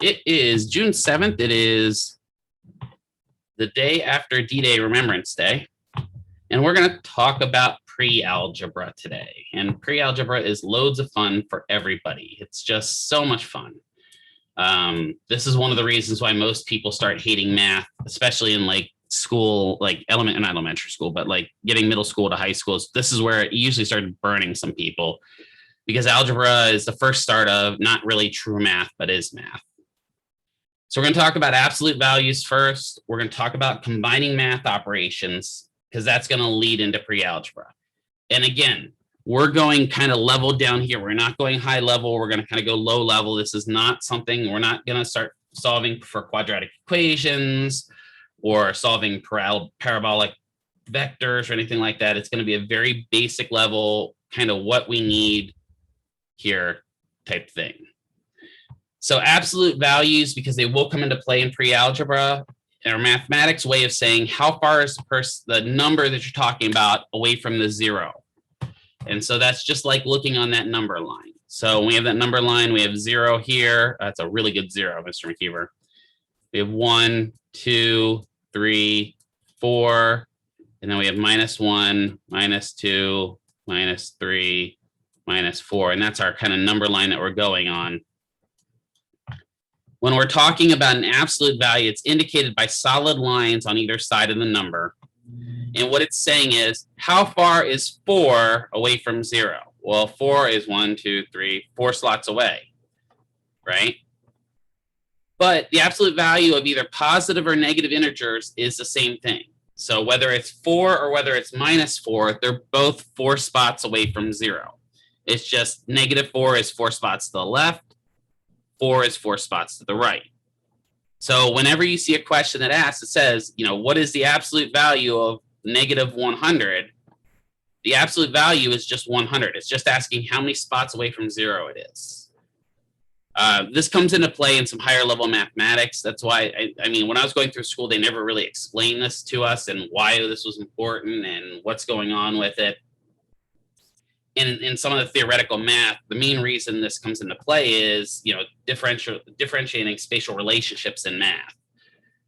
It is June 7th. It is the day after D-Day Remembrance Day. And we're going to talk about pre-algebra today. And pre-algebra is loads of fun for everybody. It's just so much fun. This is one of the reasons why most people start hating math, especially in like school, like not elementary school, but like getting middle school to high school. This is where it usually started burning some people, because algebra is the first start of not really true math, but is math. So we're going to talk about absolute values first. We're going to talk about combining math operations, because that's going to lead into pre-algebra. And again, we're going kind of level down here. We're not going high level. We're going to kind of go low level. This is not something, we're not going to start solving for quadratic equations or solving parabolic vectors or anything like that. It's going to be a very basic level, kind of what we need here type thing. So absolute values, because they will come into play in pre-algebra, are mathematics way of saying how far is the number that you're talking about away from the zero. And so that's just like looking on that number line. So when we have that number line, we have 0 here. That's a really good 0, Mr. McKeever. We have 1, 2, 3, 4, and then we have -1, -2, -3, -4, and that's our kind of number line that we're going on. When we're talking about an absolute value, it's indicated by solid lines on either side of the number. And what it's saying is, how far is 4 away from 0? Well, 4 is 1, 2, 3, 4 slots away, right? But the absolute value of either positive or negative integers is the same thing. So whether it's 4 or whether it's -4, they're both 4 spots away from 0. It's just -4 is 4 spots to the left, 4 is 4 spots to the right. So whenever you see a question that asks, it says, what is the absolute value of -100? The absolute value is just 100. It's just asking how many spots away from 0 it is. This comes into play in some higher level mathematics. That's why, when I was going through school, they never really explained this to us and why this was important and what's going on with it. In some of the theoretical math, the main reason this comes into play is, differentiating spatial relationships in math.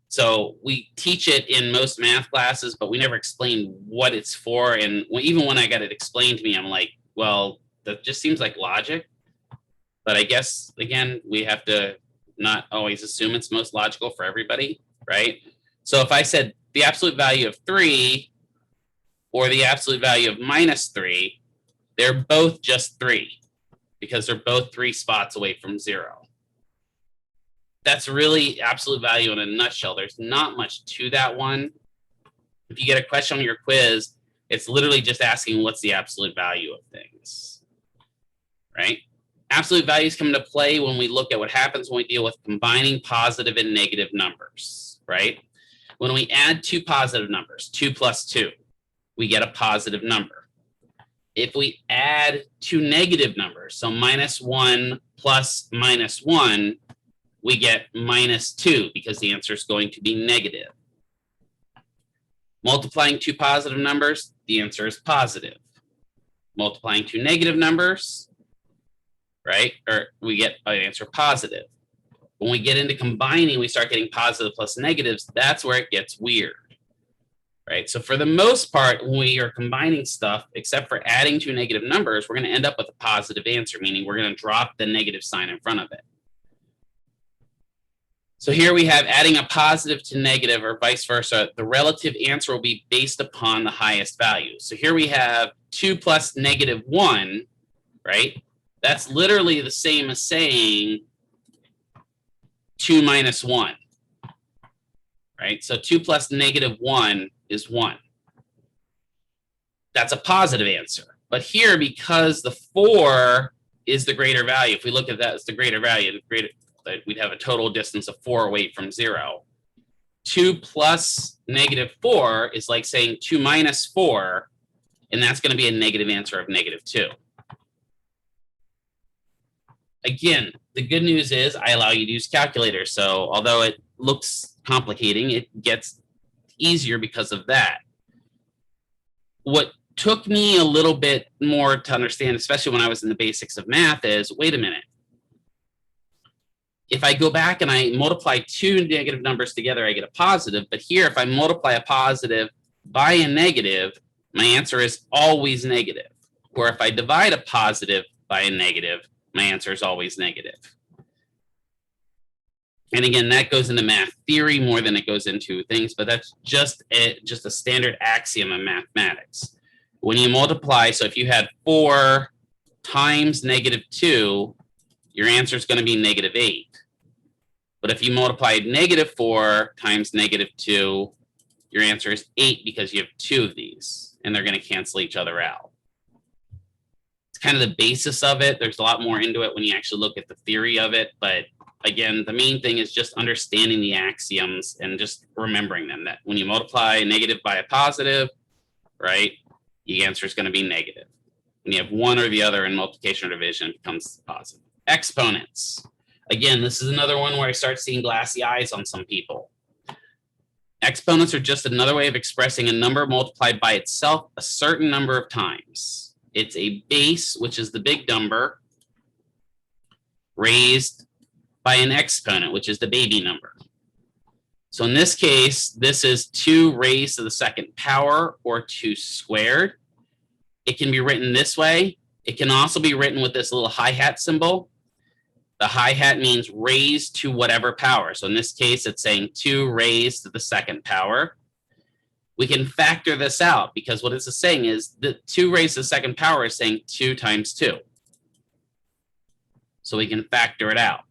So we teach it in most math classes, but we never explain what it's for. And even when I got it explained to me, I'm like, well, that just seems like logic. But I guess, again, we have to not always assume it's most logical for everybody, right? So if I said the absolute value of 3 or the absolute value of -3, they're both just 3, because they're both 3 spots away from 0. That's really absolute value in a nutshell. There's not much to that one. If you get a question on your quiz, it's literally just asking what's the absolute value of things, right? Absolute values come into play when we look at what happens when we deal with combining positive and negative numbers, right? When we add 2 positive numbers, 2 plus 2, we get a positive number. If we add 2 negative numbers, so -1 plus -1, we get -2, because the answer is going to be negative. Multiplying 2 positive numbers, the answer is positive. Multiplying 2 negative numbers, right, or we get an answer positive. When we get into combining, we start getting positive plus negatives. That's where it gets weird. Right. So for the most part, when we are combining stuff, except for adding 2 negative numbers, we're going to end up with a positive answer, meaning we're going to drop the negative sign in front of it. So here we have adding a positive to negative, or vice versa. The relative answer will be based upon the highest value. So here we have 2 plus -1, right? That's literally the same as saying 2 minus 1, right? So 2 plus -1 is 1. That's a positive answer. But here, because the 4 is the greater value, if we look at that as the greater value, we'd have a total distance of 4 away from 0. 2 plus -4 is like saying 2 minus 4, and that's going to be a negative answer of -2. Again, the good news is I allow you to use calculators. So although it looks complicating, it gets easier because of that. What took me a little bit more to understand, especially when I was in the basics of math, is, wait a minute. If I go back and I multiply two negative numbers together, I get a positive. But here, if I multiply a positive by a negative, my answer is always negative. Or if I divide a positive by a negative, my answer is always negative. And again, that goes into math theory more than it goes into things, but that's just a standard axiom of mathematics. When you multiply, so if you had 4 times -2, your answer is going to be -8. But if you multiply -4 times -2, your answer is 8 because you have 2 of these, and they're going to cancel each other out. It's kind of the basis of it. There's a lot more into it when you actually look at the theory of it, but again, the main thing is just understanding the axioms and just remembering them, that when you multiply a negative by a positive, right, the answer is going to be negative. When you have one or the other in multiplication or division, it becomes positive. Exponents. Again, this is another one where I start seeing glassy eyes on some people. Exponents are just another way of expressing a number multiplied by itself a certain number of times. It's a base, which is the big number, raised by an exponent, which is the baby number. So in this case, this is 2 raised to the second power, or 2 squared. It can be written this way. It can also be written with this little hi-hat symbol. The hi-hat means raised to whatever power. So in this case, it's saying 2 raised to the second power. We can factor this out because what it's saying is that 2 raised to the second power is saying 2 times 2. So we can factor it out.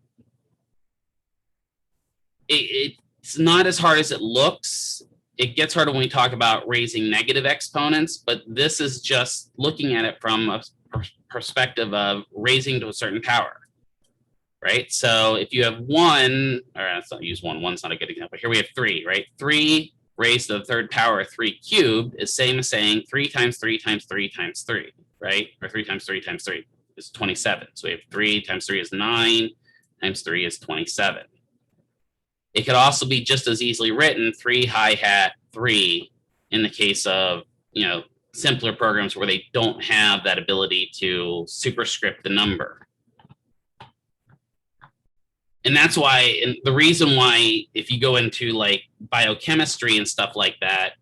It's not as hard as it looks. It gets harder when we talk about raising negative exponents, but this is just looking at it from a perspective of raising to a certain power, right? So if you have 1, or let's not use 1, 1's not a good example. Here we have 3, right? 3 raised to the third power, 3 cubed, is same as saying 3 times 3 times 3 times 3, right? Or 3 times 3 times 3 is 27. So we have 3 times 3 is 9, times 3 is 27. It could also be just as easily written 3 hi-hat 3 in the case of, simpler programs where they don't have that ability to superscript the number. And that's why, and the reason why, if you go into like biochemistry and stuff like that,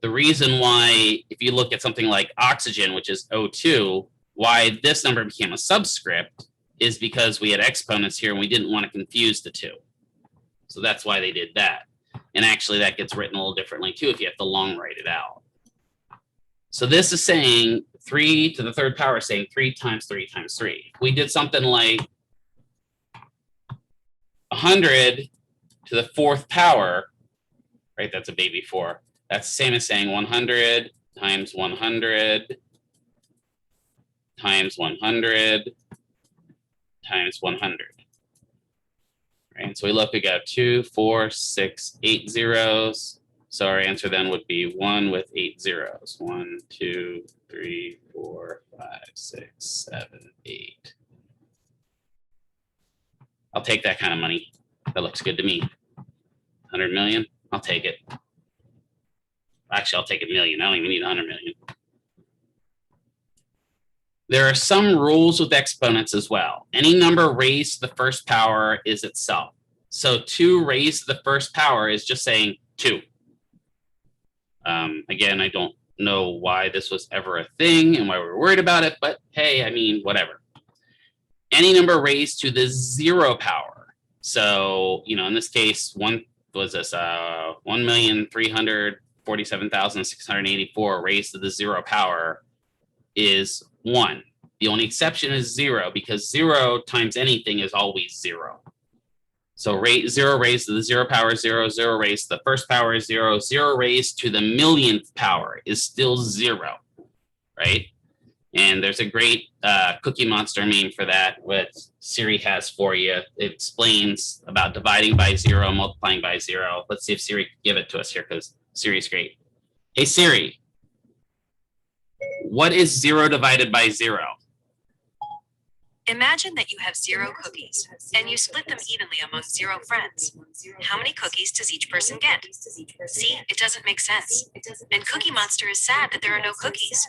the reason why, if you look at something like oxygen, which is O2, why this number became a subscript is because we had exponents here and we didn't want to confuse the two. So that's why they did that. And actually that gets written a little differently too if you have to long write it out. So this is saying 3 to the third power is saying 3 times 3 times 3. If we did something like 100 to the fourth power, right? That's a baby 4. That's the same as saying 100 times 100 times 100 times 100. Right? So we look, we got 2, 4, 6, 8 zeros. So our answer then would be 1 with 8 zeros. 1, 2, 3, 4, 5, 6, 7, 8. I'll take that kind of money. That looks good to me. 100 million, I'll take it. Actually, I'll take $1 million. I don't even need 100 million. There are some rules with exponents as well. Any number raised to the first power is itself. So 2 raised to the first power is just saying 2. Again, I don't know why this was ever a thing and why we were worried about it, but hey, I mean, whatever. Any number raised to the 0 power. So, in this case, 1,347,684 raised to the 0 power is 1. The only exception is 0 because 0 times anything is always 0. So 0 raised to the 0 power is 0, 0 raised to the first power is 0, 0 raised to the millionth power is still 0, right? And there's a great Cookie Monster meme for that, what Siri has for you. It explains about dividing by 0, multiplying by 0. Let's see if Siri can give it to us here because Siri's great. Hey, Siri, what is 0 divided by 0? Imagine that you have 0 cookies, and you split them evenly among 0 friends. How many cookies does each person get? See, it doesn't make sense. And Cookie Monster is sad that there are no cookies.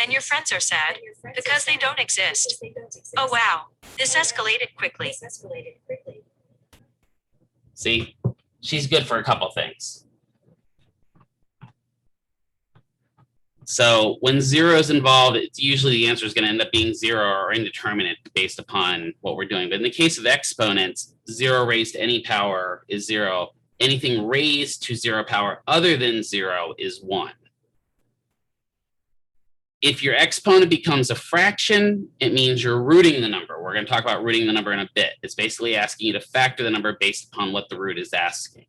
And your friends are sad because they don't exist. Oh wow, this escalated quickly. See, she's good for a couple things. So when 0 is involved, it's usually the answer is going to end up being 0 or indeterminate based upon what we're doing. But in the case of exponents, 0 raised to any power is 0. Anything raised to 0 power other than 0 is 1. If your exponent becomes a fraction, it means you're rooting the number. We're going to talk about rooting the number in a bit. It's basically asking you to factor the number based upon what the root is asking.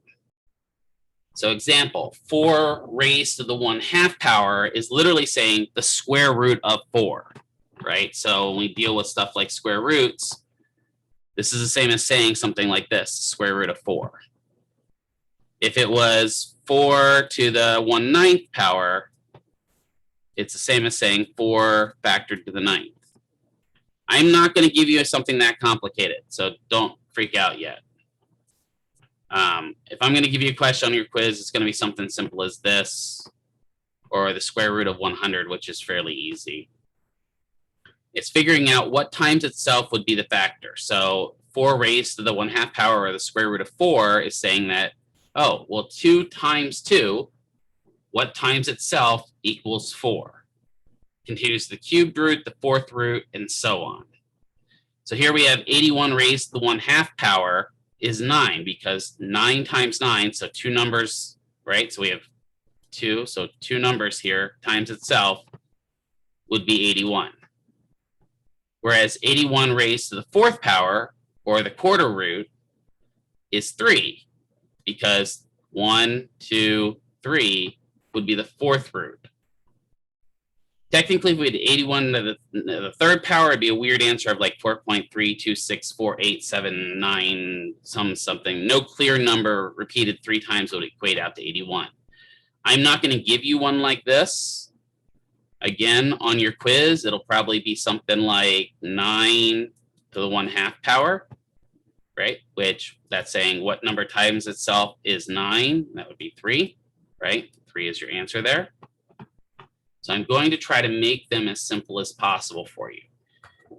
So example, 4 raised to the 1/2 power is literally saying the square root of 4, right? So when we deal with stuff like square roots, this is the same as saying something like this, square root of 4. If it was 4 to the 1/9 power, it's the same as saying 4 factored to the 9th. I'm not going to give you something that complicated, so don't freak out yet. If I'm going to give you a question on your quiz, it's going to be something simple as this, or the square root of 100, which is fairly easy. It's figuring out what times itself would be the factor. So 4 raised to the 1/2 power, or the square root of 4, is saying that, oh, well, 2 times 2, what times itself equals 4. Continues the cubed root, the 4th root, and so on. So here we have 81 raised to the 1/2 power is 9, because 9 times 9, so 2 numbers, right? So we have 2, so 2 numbers here times itself would be 81. Whereas 81 raised to the 4th power, or the quarter root, is 3, because 1, 2, 3 would be the 4th root. Technically, if we had 81 to the 3rd power, it'd be a weird answer of like 4.3264879 something. No clear number repeated 3 times would equate out to 81. I'm not going to give you one like this. Again, on your quiz, it'll probably be something like 9 to the 1/2 power, right? Which that's saying what number times itself is 9. That would be 3, right? 3 is your answer there. So I'm going to try to make them as simple as possible for you.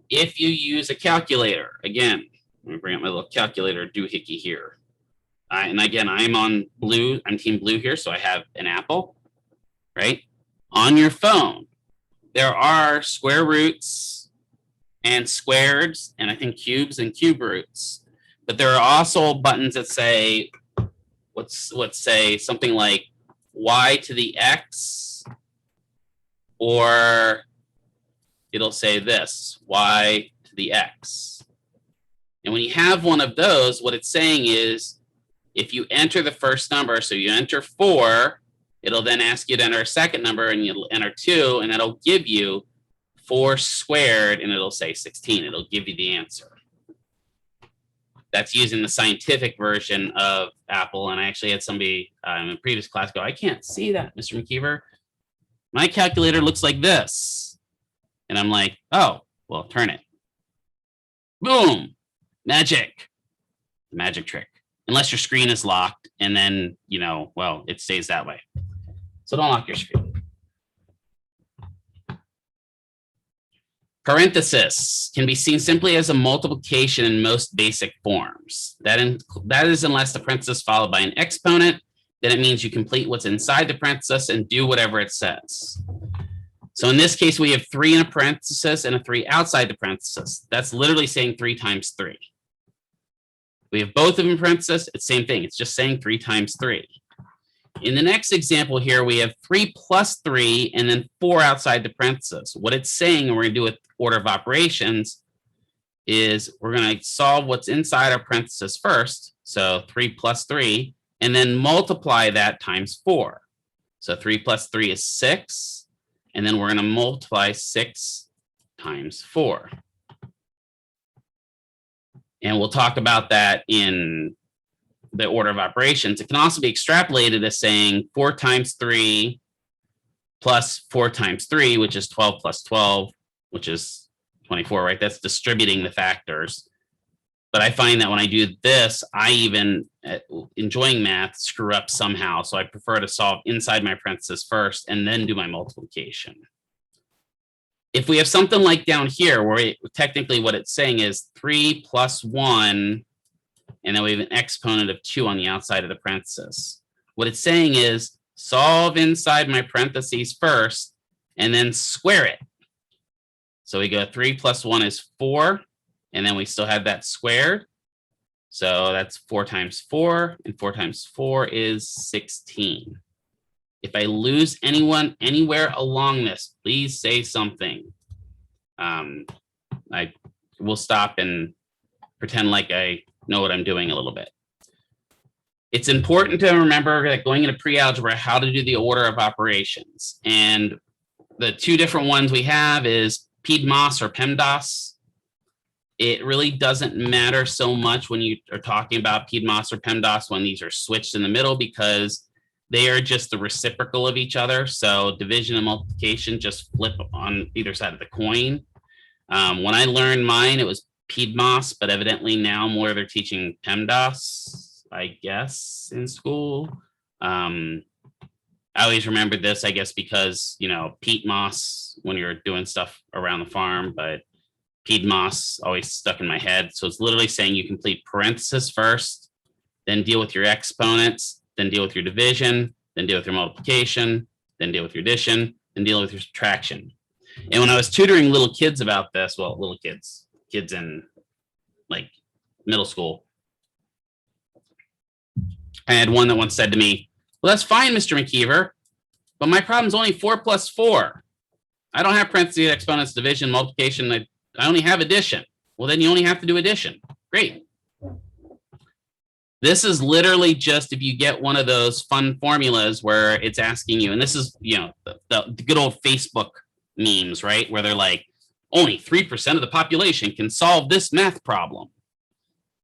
If you use a calculator, again, let me bring up my little calculator doohickey here. And again, I'm on blue, I'm team blue here, so I have an apple, right? On your phone, there are square roots and squareds, and I think cubes and cube roots. But there are also buttons that say, let's say something like y to the x, or it'll say this, y to the x. And when you have one of those, what it's saying is, if you enter the first number, so you enter 4, it'll then ask you to enter a second number, and you'll enter 2, and it'll give you 4 squared, and it'll say 16. It'll give you the answer. That's using the scientific version of Apple, and I actually had somebody in a previous class go, I can't see that, Mr. McKeever. My calculator looks like this. And I'm like, oh, well, turn it. Boom, magic, the magic trick. Unless your screen is locked, and then, you know, well, it stays that way. So don't lock your screen. Parenthesis can be seen simply as a multiplication in most basic forms. That is unless the parenthesis followed by an exponent, then it means you complete what's inside the parenthesis and do whatever it says. So in this case, we have 3 in a parenthesis and a 3 outside the parenthesis. That's literally saying 3 times 3. We have both of them in parenthesis, it's the same thing. It's just saying 3 times 3. In the next example here, we have 3 plus 3 and then 4 outside the parenthesis. What it's saying, and we're going to do with order of operations, is we're going to solve what's inside our parenthesis first. So 3 plus 3, and then multiply that times 4. So 3 plus 3 is 6, and then we're going to multiply 6 times 4. And we'll talk about that in the order of operations. It can also be extrapolated as saying 4 times 3 plus 4 times 3, which is 12 plus 12, which is 24, right? That's distributing the factors. But I find that when I do this, I even, enjoying math, screw up somehow. So I prefer to solve inside my parenthesis first and then do my multiplication. If we have something like down here, where technically what it's saying is 3 plus 1 and then we have an exponent of 2 on the outside of the parenthesis. What it's saying is solve inside my parentheses first, and then square it. So we go 3 plus 1 is 4, and then we still have that squared. So that's 4 times 4, and 4 times 4 is 16. If I lose anyone anywhere along this, please say something. I will stop and pretend like I know what I'm doing a little bit. It's important to remember that going into pre-algebra, how to do the order of operations. And the 2 different ones we have is PEMDAS or PEMDAS. It really doesn't matter so much when you are talking about PEMDAS or PEMDAS when these are switched in the middle, because they are just the reciprocal of each other. So division and multiplication just flip on either side of the coin. When I learned mine, it was PEMDAS, but evidently now more they're teaching PEMDAS, I guess, in school. I always remembered this, I guess, because, you know, peat moss when you're doing stuff around the farm, but PEMDAS always stuck in my head. So it's literally saying you complete parenthesis first, then deal with your exponents, then deal with your division, then deal with your multiplication, then deal with your addition, then deal with your subtraction. And when I was tutoring little kids about this, well, little kids in like middle school, I had one that once said to me, well, that's fine, Mr. McKeever, but my problem's only 4 plus 4. I don't have parentheses, exponents, division, multiplication. I only have addition. Well, then you only have to do addition. Great. This is literally just if you get one of those fun formulas where it's asking you, and this is, you know, the good old Facebook memes, right? Where they're like, only 3% of the population can solve this math problem.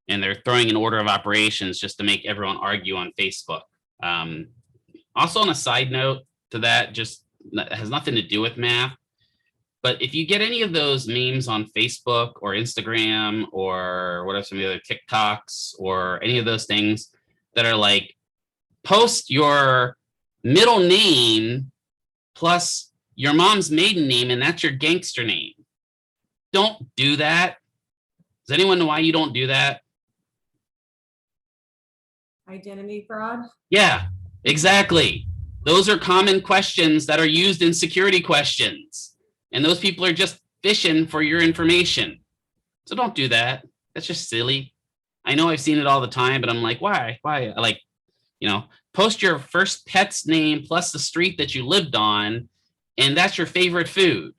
And they're throwing an order of operations just to make everyone argue on Facebook. Also, on a side note to that, just that has nothing to do with math. But if you get any of those memes on Facebook or Instagram or what are some of the other TikToks or any of those things that are like, post your middle name plus your mom's maiden name and that's your gangster name. Don't do that. Does anyone know why you don't do that? Identity fraud? Yeah, exactly. Those are common questions that are used in security questions. And those people are just fishing for your information. So don't do that. That's just silly. I know I've seen it all the time, but I'm like, why? Why? Like, you know, post your first pet's name plus the street that you lived on, and that's your favorite food.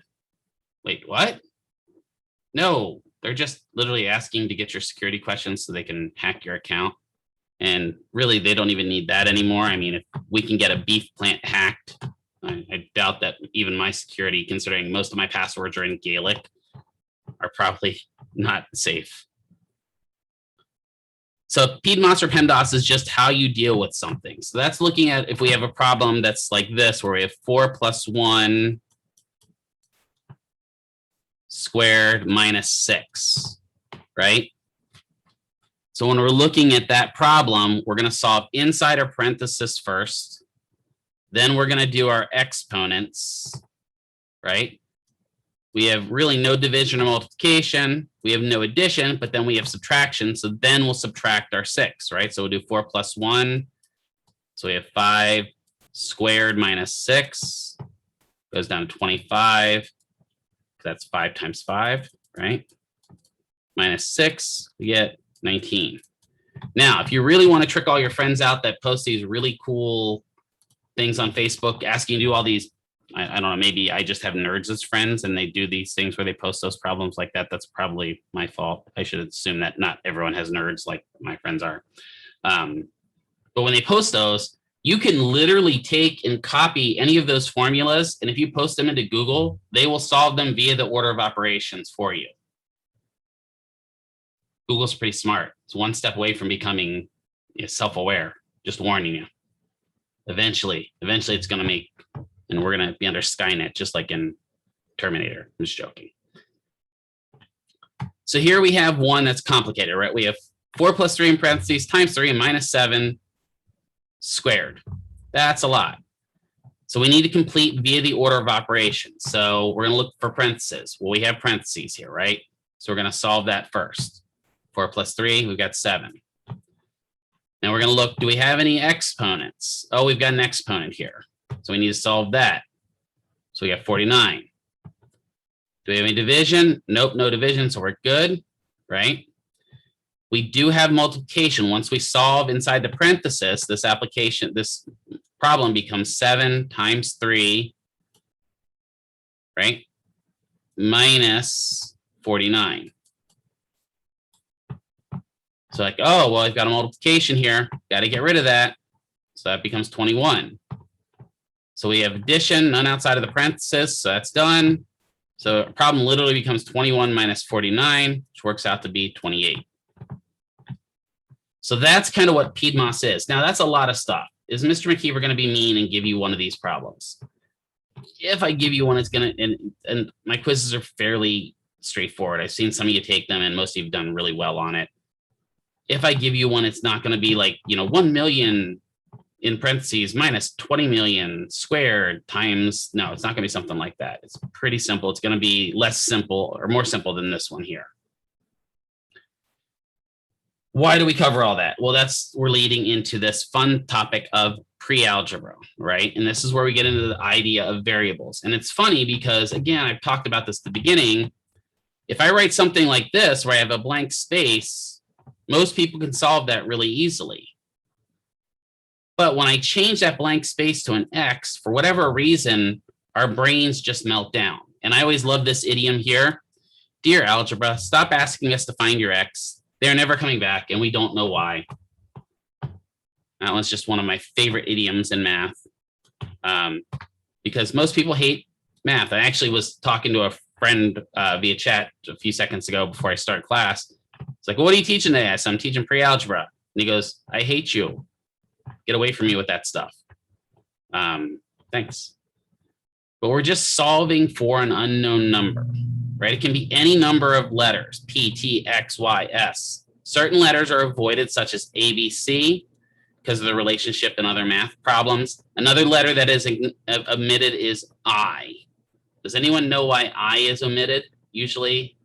Wait, what? No, they're just literally asking to get your security questions so they can hack your account. And really, they don't even need that anymore. I mean, if we can get a beef plant hacked, I doubt that even my security, considering most of my passwords are in Gaelic, are probably not safe. So PEMDAS or PEMDAS is just how you deal with something. So that's looking at if we have a problem that's like this, where we have 4 plus 1 squared minus 6, right? So when we're looking at that problem, we're going to solve inside our parenthesis first. Then we're going to do our exponents, right? We have really no division or multiplication. We have no addition, but then we have subtraction. So then we'll subtract our 6, right? So we'll do 4 plus 1. So we have 5 squared minus 6 goes down to 25. That's 5 times 5, right? Minus 6, we get 19. Now, if you really want to trick all your friends out that post these really cool things on Facebook asking you to do all these, I don't know, maybe I just have nerds as friends and they do these things where they post those problems like that. That's probably my fault. I should assume that not everyone has nerds like my friends are. But when they post those, you can literally take and copy any of those formulas. And if you post them into Google, they will solve them via the order of operations for you. Google's pretty smart. It's one step away from becoming self-aware, just warning you. Eventually it's going to make, and we're going to be under Skynet, just like in Terminator. I'm just joking. So here we have one that's complicated, right? We have 4 plus 3 in parentheses times 3 minus 7 squared. That's a lot. So we need to complete via the order of operations. So we're going to look for parentheses. Well, we have parentheses here, right? So we're going to solve that first. 4 plus 3, we've got 7. Now we're going to look, do we have any exponents? Oh, we've got an exponent here. So we need to solve that. So we got 49. Do we have any division? Nope, no division, so we're good, right? We do have multiplication. Once we solve inside the parenthesis, this problem becomes 7 times 3, right? Minus 49. So like, oh, well, I've got a multiplication here. Got to get rid of that. So that becomes 21. So we have addition, none outside of the parenthesis. So that's done. So the problem literally becomes 21 minus 49, which works out to be 28. So that's kind of what PDMOS is. Now, that's a lot of stuff. Is Mr. McKeever going to be mean and give you one of these problems? If I give you one, it's going to, and my quizzes are fairly straightforward. I've seen some of you take them, and most of you have done really well on it. If I give you one, it's not going to be like, 1 million in parentheses minus 20 million squared times, no, it's not going to be something like that. It's pretty simple. It's going to be less simple or more simple than this one here. Why do we cover all that? Well, we're leading into this fun topic of pre-algebra, right? And this is where we get into the idea of variables. And it's funny because, again, I've talked about this at the beginning. If I write something like this where I have a blank space, most people can solve that really easily. But when I change that blank space to an X, for whatever reason, our brains just melt down. And I always love this idiom here. Dear algebra, stop asking us to find your X. They're never coming back, and we don't know why. That one's just one of my favorite idioms in math, because most people hate math. I actually was talking to a friend via chat a few seconds ago before I start class. It's like, well, what are you teaching today? I said, I'm teaching pre-algebra. And he goes, I hate you. Get away from me with that stuff. Thanks. But we're just solving for an unknown number, right? It can be any number of letters, P, T, X, Y, S. Certain letters are avoided, such as A, B, C, because of the relationship in other math problems. Another letter that is omitted is I. Does anyone know why I is omitted usually?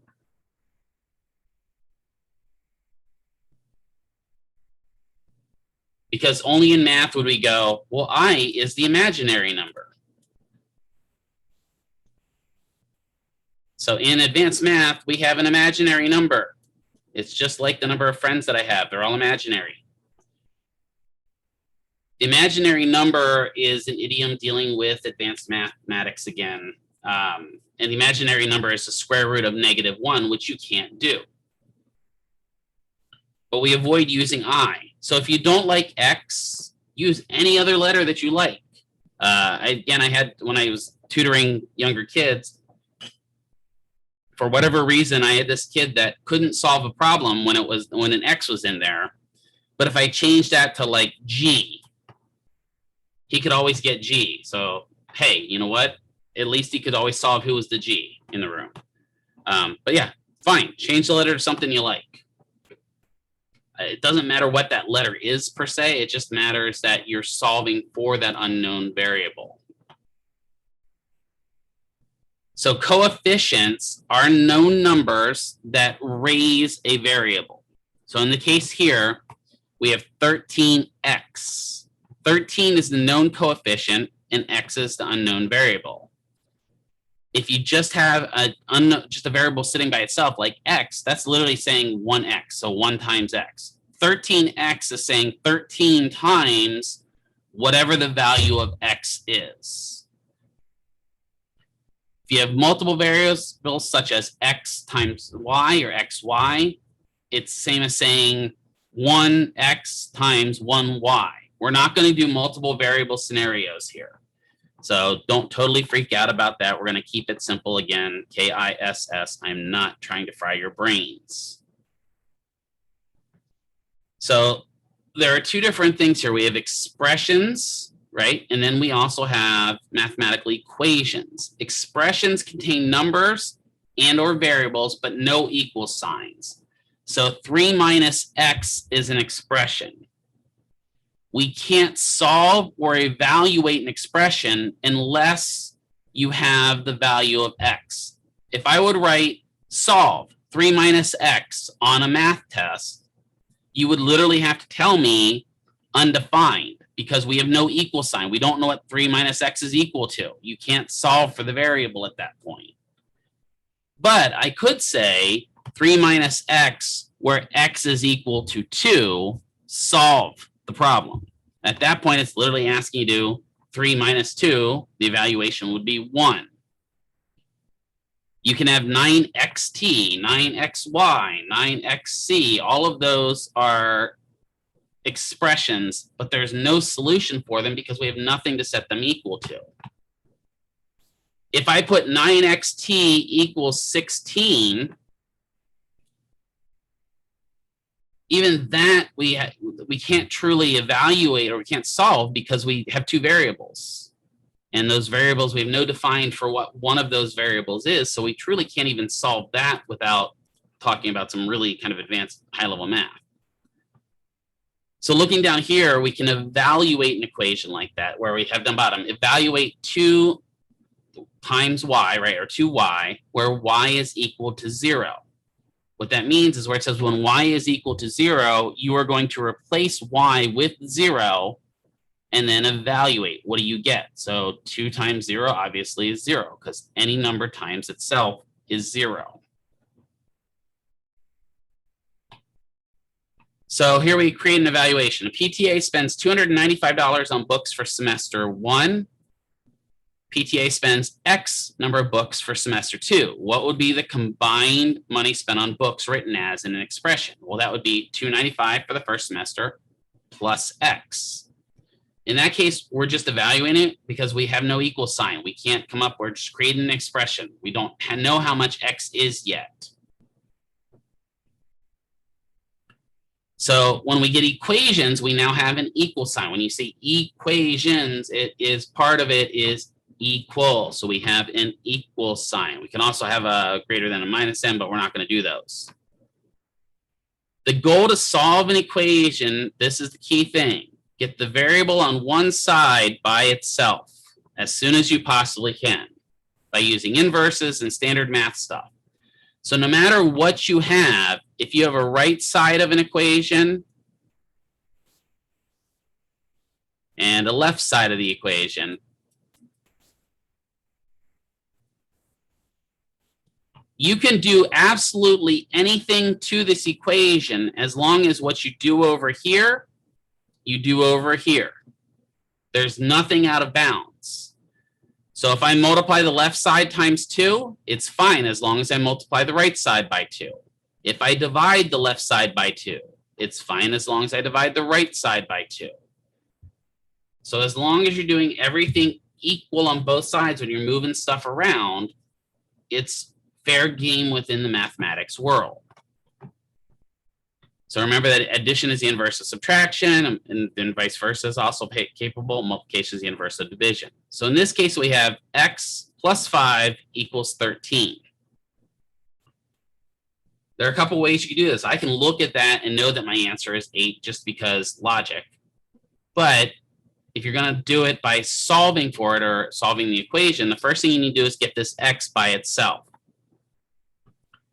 Because only in math would we go, well, I is the imaginary number. So in advanced math, we have an imaginary number. It's just like the number of friends that I have. They're all imaginary. The imaginary number is an idiom dealing with advanced mathematics again. And the imaginary number is the square root of -1, which you can't do. But we avoid using I. So if you don't like X, use any other letter that you like. I had, when I was tutoring younger kids, for whatever reason, I had this kid that couldn't solve a problem when an X was in there. But if I changed that to like G, he could always get G. So, hey, you know what? At least he could always solve who was the G in the room. But yeah, fine. Change the letter to something you like. It doesn't matter what that letter is per se. It just matters that you're solving for that unknown variable. So coefficients are known numbers that raise a variable. So in the case here, we have 13x. 13 is the known coefficient and x is the unknown variable. If you just have just a variable sitting by itself like x, that's literally saying 1x, so 1 times x. 13x is saying 13 times whatever the value of x is. If you have multiple variables such as x times y or xy, it's the same as saying 1x times 1y. We're not going to do multiple variable scenarios here. So don't totally freak out about that. We're going to keep it simple again, KISS. I'm not trying to fry your brains. So there are two different things here. We have expressions, right? And then we also have mathematical equations. Expressions contain numbers and or variables, but no equal signs. So 3 minus x is an expression. We can't solve or evaluate an expression unless you have the value of x. If I would write solve 3 minus x on a math test, you would literally have to tell me undefined because we have no equal sign. We don't know what 3 minus x is equal to. You can't solve for the variable at that point. But I could say 3 minus x, where x is equal to 2, solve the problem. At that point, it's literally asking you to do 3 minus 2. The evaluation would be 1. You can have 9xt, 9xy, 9xc. All of those are expressions, but there's no solution for them because we have nothing to set them equal to. If I put 9xt equals 16, even that we can't truly evaluate or we can't solve because we have two variables. And those variables, we have no defined for what one of those variables is. So we truly can't even solve that without talking about some really kind of advanced high-level math. So looking down here, we can evaluate an equation like that where we have down bottom, evaluate 2 times y, right, or 2y, where y is equal to 0. What that means is where it says when y is equal to 0, you are going to replace y with 0 and then evaluate. What do you get? So 2 times 0 obviously is 0 because any number times itself is 0. So here we create an evaluation. A PTA spends $295 on books for semester 1. PTA spends X number of books for semester 2. What would be the combined money spent on books written as in an expression? Well, that would be $295 for the first semester plus X. In that case, we're just evaluating it because we have no equal sign. We can't come up, we're just creating an expression. We don't know how much X is yet. So when we get equations, we now have an equal sign. When you say equations, it is part of it is equal. So we have an equal sign. We can also have a greater than a minus n, but we're not going to do those. The goal to solve an equation, this is the key thing. Get the variable on one side by itself as soon as you possibly can by using inverses and standard math stuff. So no matter what you have, if you have a right side of an equation and a left side of the equation, you can do absolutely anything to this equation as long as what you do over here, you do over here. There's nothing out of bounds. So if I multiply the left side times 2, it's fine as long as I multiply the right side by 2. If I divide the left side by 2, it's fine as long as I divide the right side by 2. So as long as you're doing everything equal on both sides when you're moving stuff around, it's fair game within the mathematics world. So remember that addition is the inverse of subtraction, and then vice versa is also capable. Multiplication is the inverse of division. So in this case, we have x plus 5 equals 13. There are a couple ways you can do this. I can look at that and know that my answer is 8 just because logic. But if you're going to do it by solving for it or solving the equation, the first thing you need to do is get this x by itself.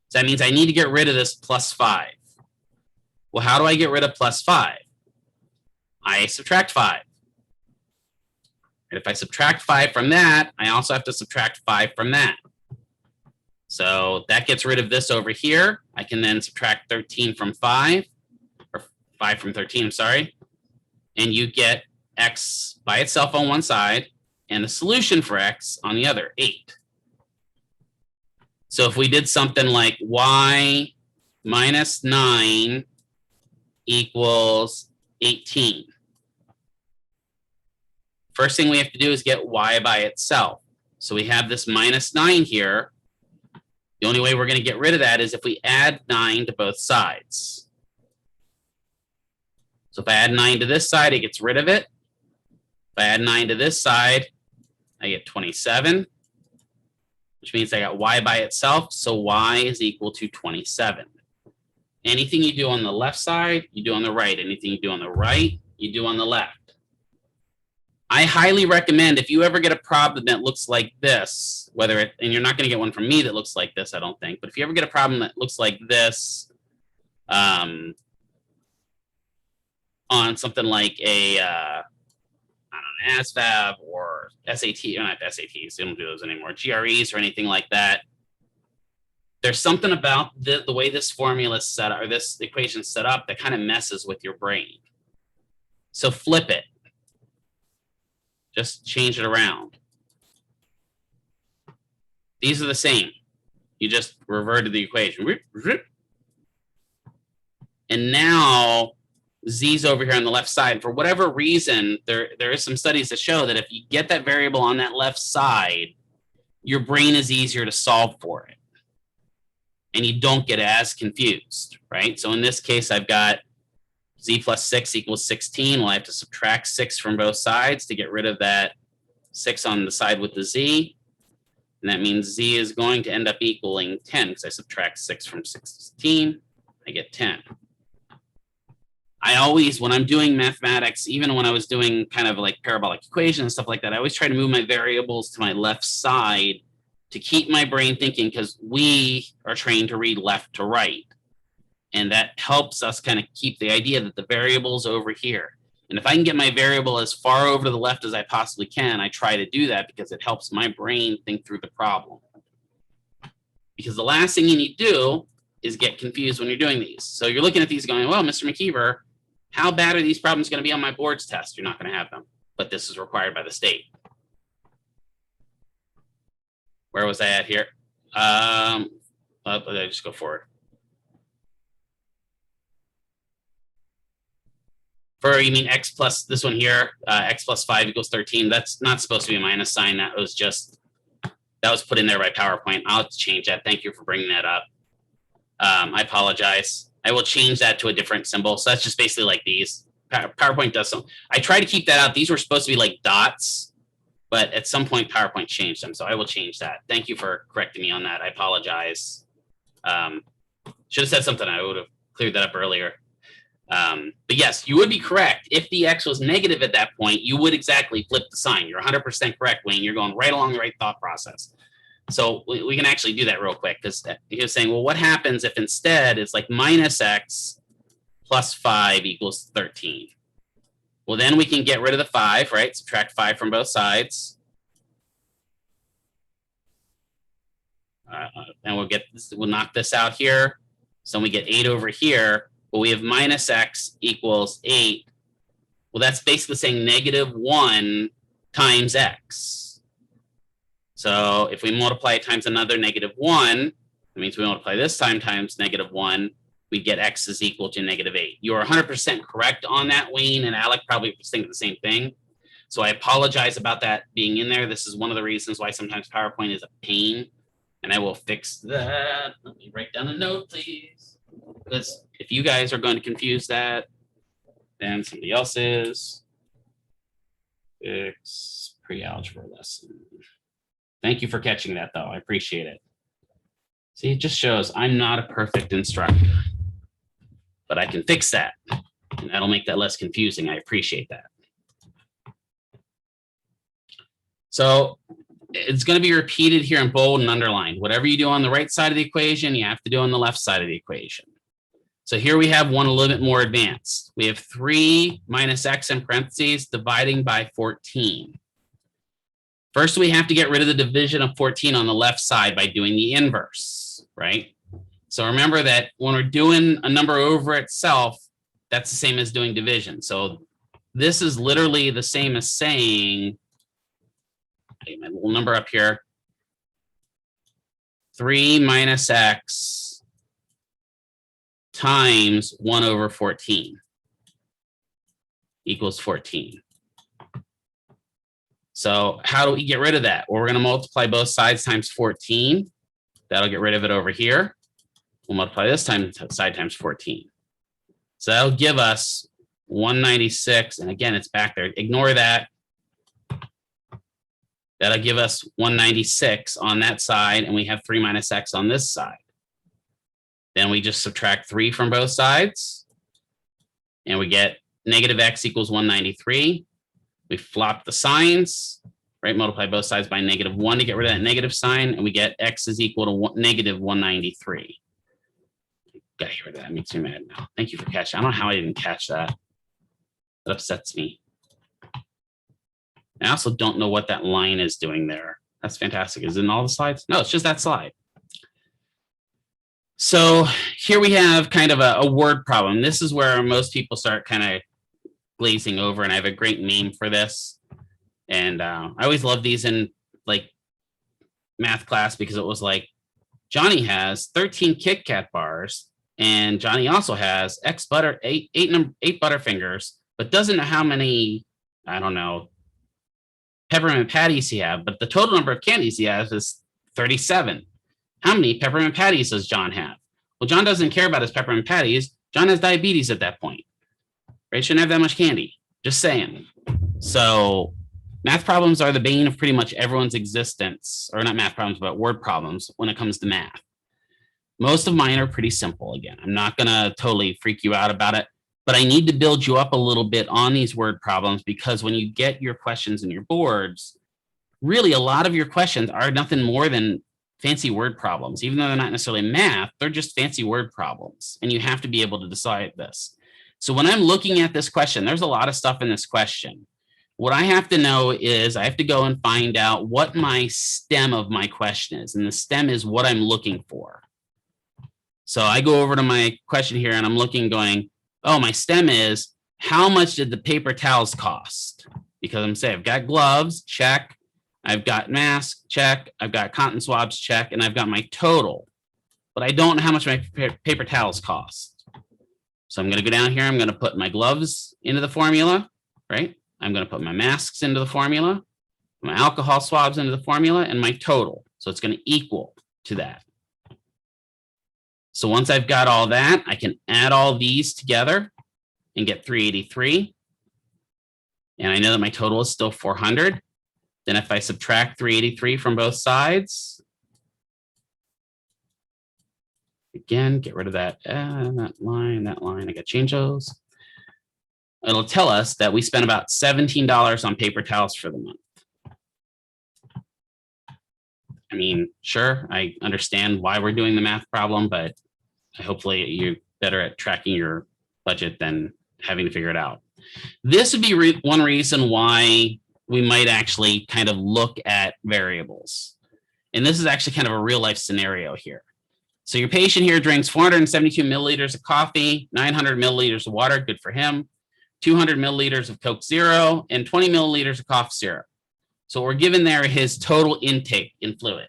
So that means I need to get rid of this plus 5. Well, how do I get rid of plus 5? I subtract 5. And if I subtract 5 from that, I also have to subtract 5 from that. So that gets rid of this over here. I can then subtract 13 from 5, or 5 from 13, I'm sorry. And you get x by itself on one side and the solution for x on the other, 8. So if we did something like y minus 9 equals 18. First thing we have to do is get y by itself. So we have this minus 9 here. The only way we're going to get rid of that is if we add 9 to both sides. So if I add 9 to this side, it gets rid of it. If I add 9 to this side, I get 27, which means I got y by itself. So y is equal to 27. Anything you do on the left side, you do on the right. Anything you do on the right, you do on the left. I highly recommend if you ever get a problem that looks like this, and you're not going to get one from me that looks like this, I don't think, but if you ever get a problem that looks like this, on on something like a I don't know, ASVAB or SAT, or not SATs, they don't do those anymore, GREs or anything like that, there's something about the way this formula is set up, or this equation is set up, that kind of messes with your brain. So flip it. Just change it around. These are the same. You just reverted the equation. And now Z's over here on the left side. For whatever reason, there is some studies that show that if you get that variable on that left side, your brain is easier to solve for it. And you don't get as confused, right? So in this case, I've got Z plus 6 equals 16. Well, I have to subtract 6 from both sides to get rid of that 6 on the side with the Z. And that means Z is going to end up equaling 10 because I subtract 6 from 16. I get 10. I always, when I'm doing mathematics, even when I was doing kind of like parabolic equations and stuff like that, I always try to move my variables to my left side to keep my brain thinking, because we are trained to read left to right. And that helps us kind of keep the idea that the variable's over here. And if I can get my variable as far over to the left as I possibly can, I try to do that because it helps my brain think through the problem. Because the last thing you need to do is get confused when you're doing these. So you're looking at these going, well, Mr. McKeever, how bad are these problems going to be on my boards test? You're not going to have them, but this is required by the state. Where was I at here? I just go forward. For, you mean x plus this one here, x plus 5 equals 13. That's not supposed to be a minus sign. That was put in there by PowerPoint. I'll have to change that. Thank you for bringing that up. I apologize. I will change that to a different symbol. So that's just basically like these. PowerPoint does some. I try to keep that out. These were supposed to be like dots, but at some point PowerPoint changed them. So I will change that. Thank you for correcting me on that. I apologize. Should have said something. I would have cleared that up earlier. But yes, you would be correct. If the x was negative at that point, you would exactly flip the sign. You're 100% correct, Wayne. You're going right along the right thought process. So we can actually do that real quick, because he was saying, well, what happens if instead it's like minus x plus 5 equals 13? Well, then we can get rid of the 5, right? Subtract 5 from both sides. And we'll knock this out here. So we get 8 over here. Well, we have minus x equals 8. Well, that's basically saying negative 1 times x. So if we multiply it times another negative 1, that means we multiply this time times negative 1, we get x is equal to negative 8. You are 100% correct on that, Wayne, and Alec probably was thinking the same thing. So I apologize about that being in there. This is one of the reasons why sometimes PowerPoint is a pain, and I will fix that. Let me write down a note, please. Because if you guys are going to confuse that, then somebody else is. Fix pre-algebra lesson. Thank you for catching that, though. I appreciate it. See, it just shows I'm not a perfect instructor, but I can fix that. And that'll make that less confusing. I appreciate that. So it's going to be repeated here in bold and underlined. Whatever you do on the right side of the equation, you have to do on the left side of the equation. So here we have one a little bit more advanced. We have 3 minus x in parentheses dividing by 14. First, we have to get rid of the division of 14 on the left side by doing the inverse, right? So remember that when we're doing a number over itself, that's the same as doing division. So this is literally the same as saying, my little number up here, 3 minus x times 1 over 14 equals 14. So how do we get rid of that? Well, we're going to multiply both sides times 14. That'll get rid of it over here. We'll multiply this side times 14. So that'll give us 196. And again, it's back there. Ignore that. That'll give us 196 on that side. And we have 3 minus x on this side. Then we just subtract 3 from both sides. And we get negative x equals 193. We flop the signs, right? Multiply both sides by negative 1 to get rid of that negative sign. And we get x is equal to negative 193. Got to get rid of that. Makes me mad now. Thank you for catching. I don't know how I didn't catch that. That upsets me. I also don't know what that line is doing there. That's fantastic. Is it in all the slides? No, it's just that slide. So here we have kind of a word problem. This is where most people start kind of glazing over, and I have a great name for this. And I always love these in like math class because it was like, Johnny has 13 Kit Kat bars, and Johnny also has eight Butterfingers, but doesn't know how many, I don't know, peppermint patties he have, but the total number of candies he has is 37. How many peppermint patties does John have? Well, John doesn't care about his peppermint patties. John has diabetes at that point. Right? Shouldn't have that much candy. Just saying. So math problems are the bane of pretty much everyone's existence, or not math problems, but word problems when it comes to math. Most of mine are pretty simple. Again, I'm not going to totally freak you out about it, but I need to build you up a little bit on these word problems, because when you get your questions in your boards, really a lot of your questions are nothing more than fancy word problems. Even though they're not necessarily math, they're just fancy word problems, and you have to be able to decide this. So when I'm looking at this question, there's a lot of stuff in this question. What I have to know is I have to go and find out what my stem of my question is, and the stem is what I'm looking for. So I go over to my question here, and I'm looking, going, oh, my stem is, how much did the paper towels cost? Because I'm saying I've got gloves, check. I've got mask, check. I've got cotton swabs, check. And I've got my total, but I don't know how much my paper towels cost. So I'm going to go down here. I'm going to put my gloves into the formula, right? I'm going to put my masks into the formula, my alcohol swabs into the formula, and my total. So it's going to equal to that. So once I've got all that, I can add all these together and get 383. And I know that my total is still 400. Then if I subtract 383 from both sides, again, get rid of that line, I got to change those. It'll tell us that we spent about $17 on paper towels for the month. I mean, sure, I understand why we're doing the math problem, but hopefully you're better at tracking your budget than having to figure it out. This would be one reason why we might actually kind of look at variables. And this is actually kind of a real life scenario here. So your patient here drinks 472 milliliters of coffee, 900 milliliters of water, good for him, 200 milliliters of Coke Zero, and 20 milliliters of cough syrup. So we're given there his total intake in fluid.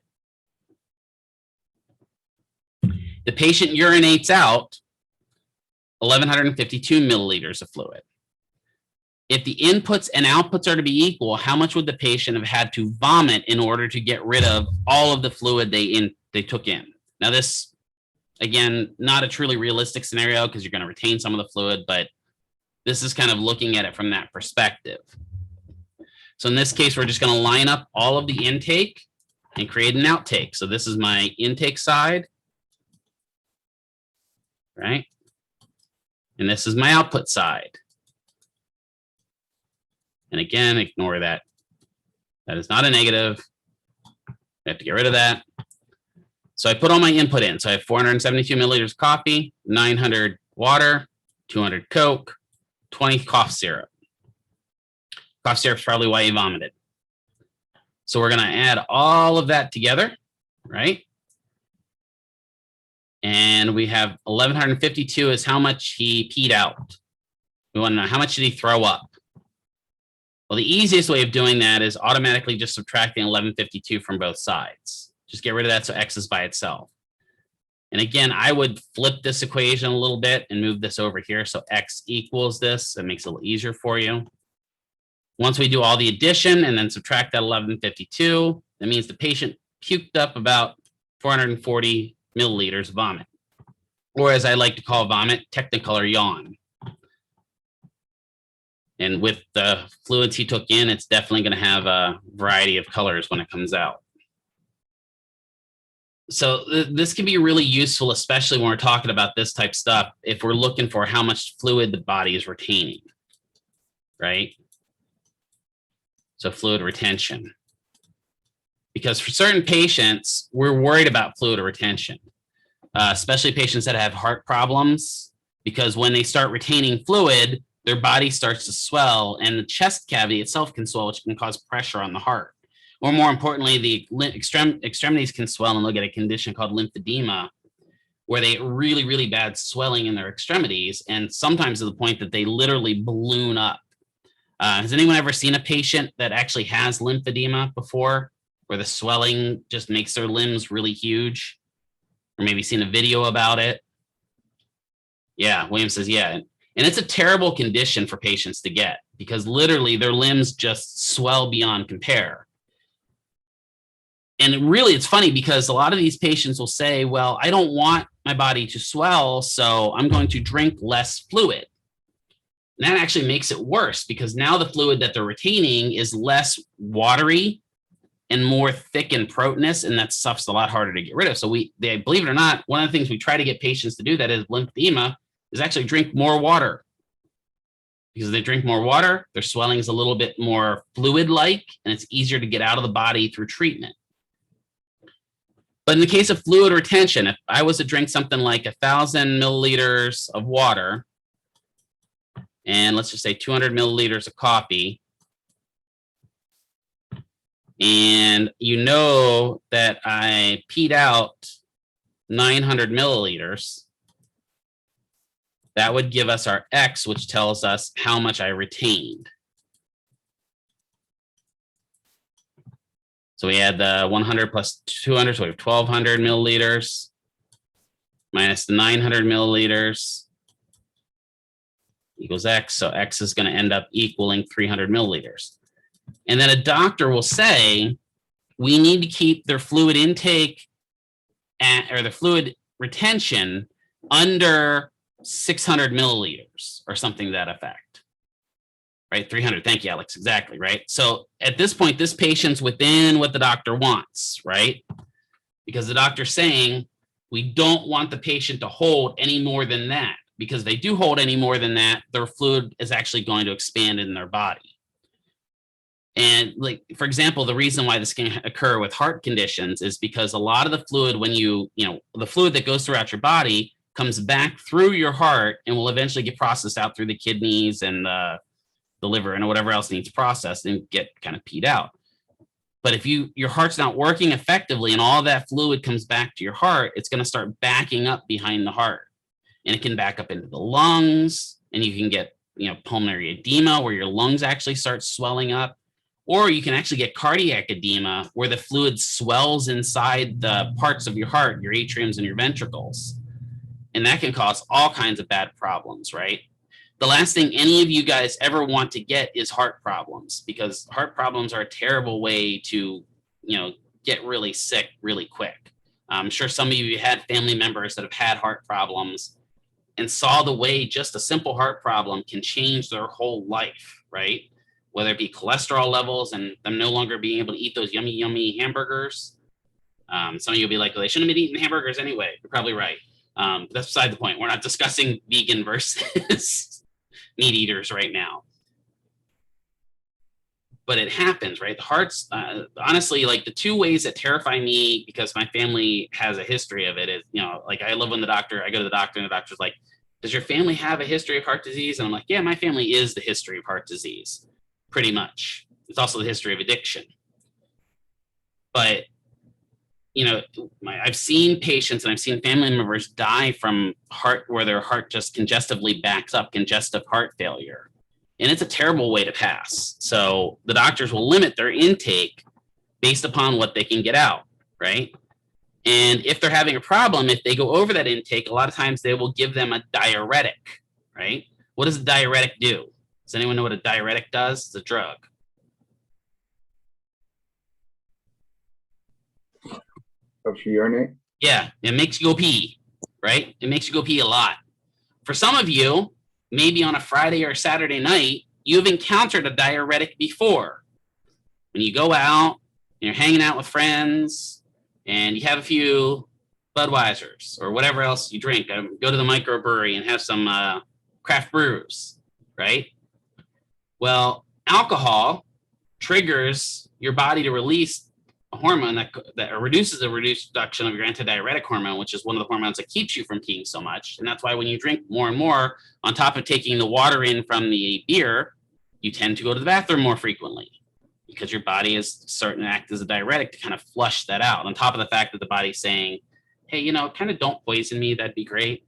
The patient urinates out 1,152 milliliters of fluid. If the inputs and outputs are to be equal, how much would the patient have had to vomit in order to get rid of all of the fluid they took in? Now this, again, not a truly realistic scenario because you're going to retain some of the fluid, but this is kind of looking at it from that perspective. So in this case, we're just going to line up all of the intake and create an outtake. So this is my intake side, right? And this is my output side. And again, ignore that. That is not a negative. I have to get rid of that. So I put all my input in. So I have 472 milliliters of coffee, 900 water, 200 Coke, 20 cough syrup. Cough syrup is probably why you vomited. So we're going to add all of that together, right? And we have 1,152 is how much he peed out. We want to know how much did he throw up. Well, the easiest way of doing that is automatically just subtracting 1152 from both sides. Just get rid of that so X is by itself. And again, I would flip this equation a little bit and move this over here. So X equals this. That makes it a little easier for you. Once we do all the addition and then subtract that 1152, that means the patient puked up about 440 milliliters of vomit. Or as I like to call vomit, Technicolor yawn. And with the fluids he took in, it's definitely going to have a variety of colors when it comes out. So this can be really useful, especially when we're talking about this type of stuff, if we're looking for how much fluid the body is retaining, right? So fluid retention. Because for certain patients, we're worried about fluid retention, especially patients that have heart problems, because when they start retaining fluid, their body starts to swell, and the chest cavity itself can swell, which can cause pressure on the heart. Or more importantly, the extremities can swell, and they'll get a condition called lymphedema, where they get really, really bad swelling in their extremities, and sometimes to the point that they literally balloon up. Has anyone ever seen a patient that actually has lymphedema before, where the swelling just makes their limbs really huge? Or maybe seen a video about it? Yeah, William says, yeah. And it's a terrible condition for patients to get, because literally their limbs just swell beyond compare. And really, it's funny because a lot of these patients will say, well, I don't want my body to swell, so I'm going to drink less fluid. And that actually makes it worse, because now the fluid that they're retaining is less watery and more thick and proteinous, and that stuff's a lot harder to get rid of. So they believe it or not, one of the things we try to get patients to do that is lymphedema is actually drink more water. Because they drink more water, their swelling is a little bit more fluid-like, and it's easier to get out of the body through treatment. But in the case of fluid retention, if I was to drink something like 1,000 milliliters of water, and let's just say 200 milliliters of coffee, and you know that I peed out 900 milliliters, that would give us our X, which tells us how much I retained. So we had the 100 plus 200, so we have 1,200 milliliters minus the 900 milliliters equals X. So X is going to end up equaling 300 milliliters. And then a doctor will say, we need to keep their fluid intake or the fluid retention under 600 milliliters or something to that effect. Right, 300. Thank you, Alex. Exactly, right? So at this point, this patient's within what the doctor wants, right? Because the doctor's saying, we don't want the patient to hold any more than that, because they do hold any more than that, their fluid is actually going to expand in their body. And like, for example, the reason why this can occur with heart conditions is because a lot of the fluid, when the fluid that goes throughout your body comes back through your heart and will eventually get processed out through the kidneys and the liver and whatever else needs processed and get kind of peed out. But if your heart's not working effectively and all that fluid comes back to your heart, it's going to start backing up behind the heart, and it can back up into the lungs, and you can get pulmonary edema where your lungs actually start swelling up, or you can actually get cardiac edema where the fluid swells inside the parts of your heart, your atriums and your ventricles, and that can cause all kinds of bad problems, right? The last thing any of you guys ever want to get is heart problems, because heart problems are a terrible way to, get really sick really quick. I'm sure some of you had family members that have had heart problems and saw the way just a simple heart problem can change their whole life, right? Whether it be cholesterol levels and them no longer being able to eat those yummy, yummy hamburgers. Some of you will be like, well, they shouldn't have been eating hamburgers anyway. You're probably right. That's beside the point. We're not discussing vegan versus meat eaters right now, but it happens, right? The hearts, honestly, like the two ways that terrify me, because my family has a history of it, is, like I live with the doctor, I go to the doctor and the doctor's like, does your family have a history of heart disease? And I'm like, yeah, my family is the history of heart disease, pretty much. It's also the history of addiction. But, I've seen patients and I've seen family members die from heart, where their heart just congestively backs up, congestive heart failure. And it's a terrible way to pass. So the doctors will limit their intake based upon what they can get out, right? And if they're having a problem, if they go over that intake, a lot of times they will give them a diuretic, right? What does a diuretic do? Does anyone know what a diuretic does? It's a drug. Helps you urinate? Yeah, it makes you go pee, right? It makes you go pee a lot. For some of you, maybe on a Friday or Saturday night, you've encountered a diuretic before. When you go out, and you're hanging out with friends, and you have a few Budweisers or whatever else you drink. Go to the microbrewery and have some craft brews, right? Well, alcohol triggers your body to release a hormone that reduces the reduction of your antidiuretic hormone, which is one of the hormones that keeps you from peeing so much. And that's why when you drink more and more, on top of taking the water in from the beer, you tend to go to the bathroom more frequently because your body is starting to act as a diuretic to kind of flush that out. On top of the fact that the body's saying, hey, you know, kind of don't poison me, that'd be great.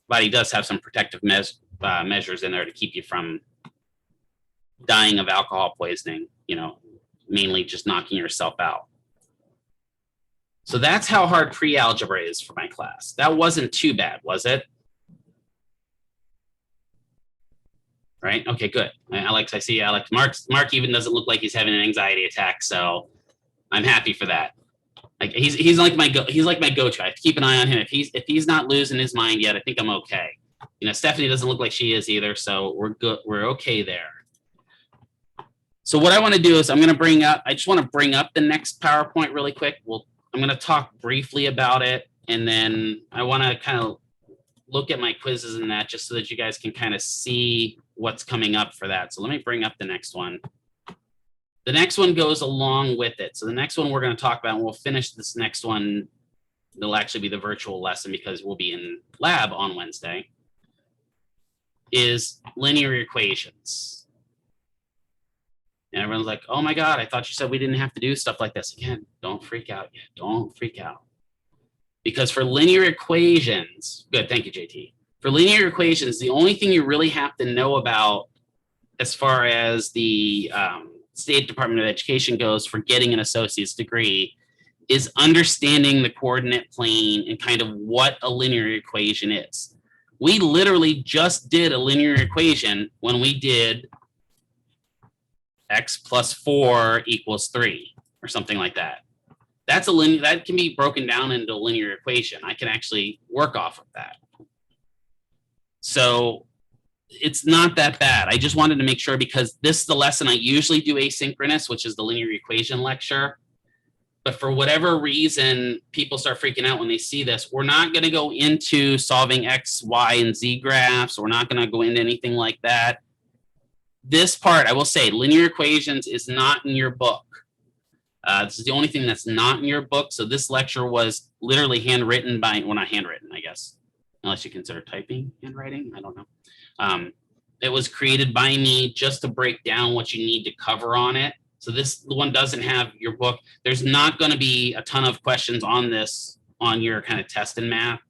Body does have some protective measures in there to keep you from dying of alcohol poisoning, you know, mainly just knocking yourself out. So that's how hard pre-algebra is for my class. That wasn't too bad, was it? Right? Okay, good. Alex, I see Alex. Mark even doesn't look like he's having an anxiety attack, so I'm happy for that. Like he's like my go-to. I have to keep an eye on him. If he's not losing his mind yet, I think I'm okay. You know, Stephanie doesn't look like she is either, so we're good. We're okay there. So what I want to do is I just want to bring up the next PowerPoint really quick. I'm going to talk briefly about it, and then I want to kind of look at my quizzes and that just so that you guys can kind of see what's coming up for that. So let me bring up the next one. The next one goes along with it. So the next one we're going to talk about, and we'll finish this next one. It'll actually be the virtual lesson because we'll be in lab on Wednesday, is linear equations. And everyone's like, oh my God, I thought you said we didn't have to do stuff like this. Again, don't freak out yet. Don't freak out. Because for linear equations, good, thank you, JT. For linear equations, the only thing you really have to know about as far as the State Department of Education goes for getting an associate's degree is understanding the coordinate plane and kind of what a linear equation is. We literally just did a linear equation when we did x plus 4 equals 3 or something like that. That's a linear, that can be broken down into a linear equation. I can actually work off of that. So it's not that bad. I just wanted to make sure because this is the lesson I usually do asynchronous, which is the linear equation lecture. But for whatever reason, people start freaking out when they see this. We're not going to go into solving X, Y, and Z graphs. We're not going to go into anything like that. This part, I will say, linear equations is not in your book. This is the only thing that's not in your book. So this lecture was literally handwritten by, well, not handwritten, I guess, unless you consider typing handwriting. I don't know. It was created by me just to break down what you need to cover on it. So this one doesn't have your book. There's not going to be a ton of questions on this on your kind of test in math,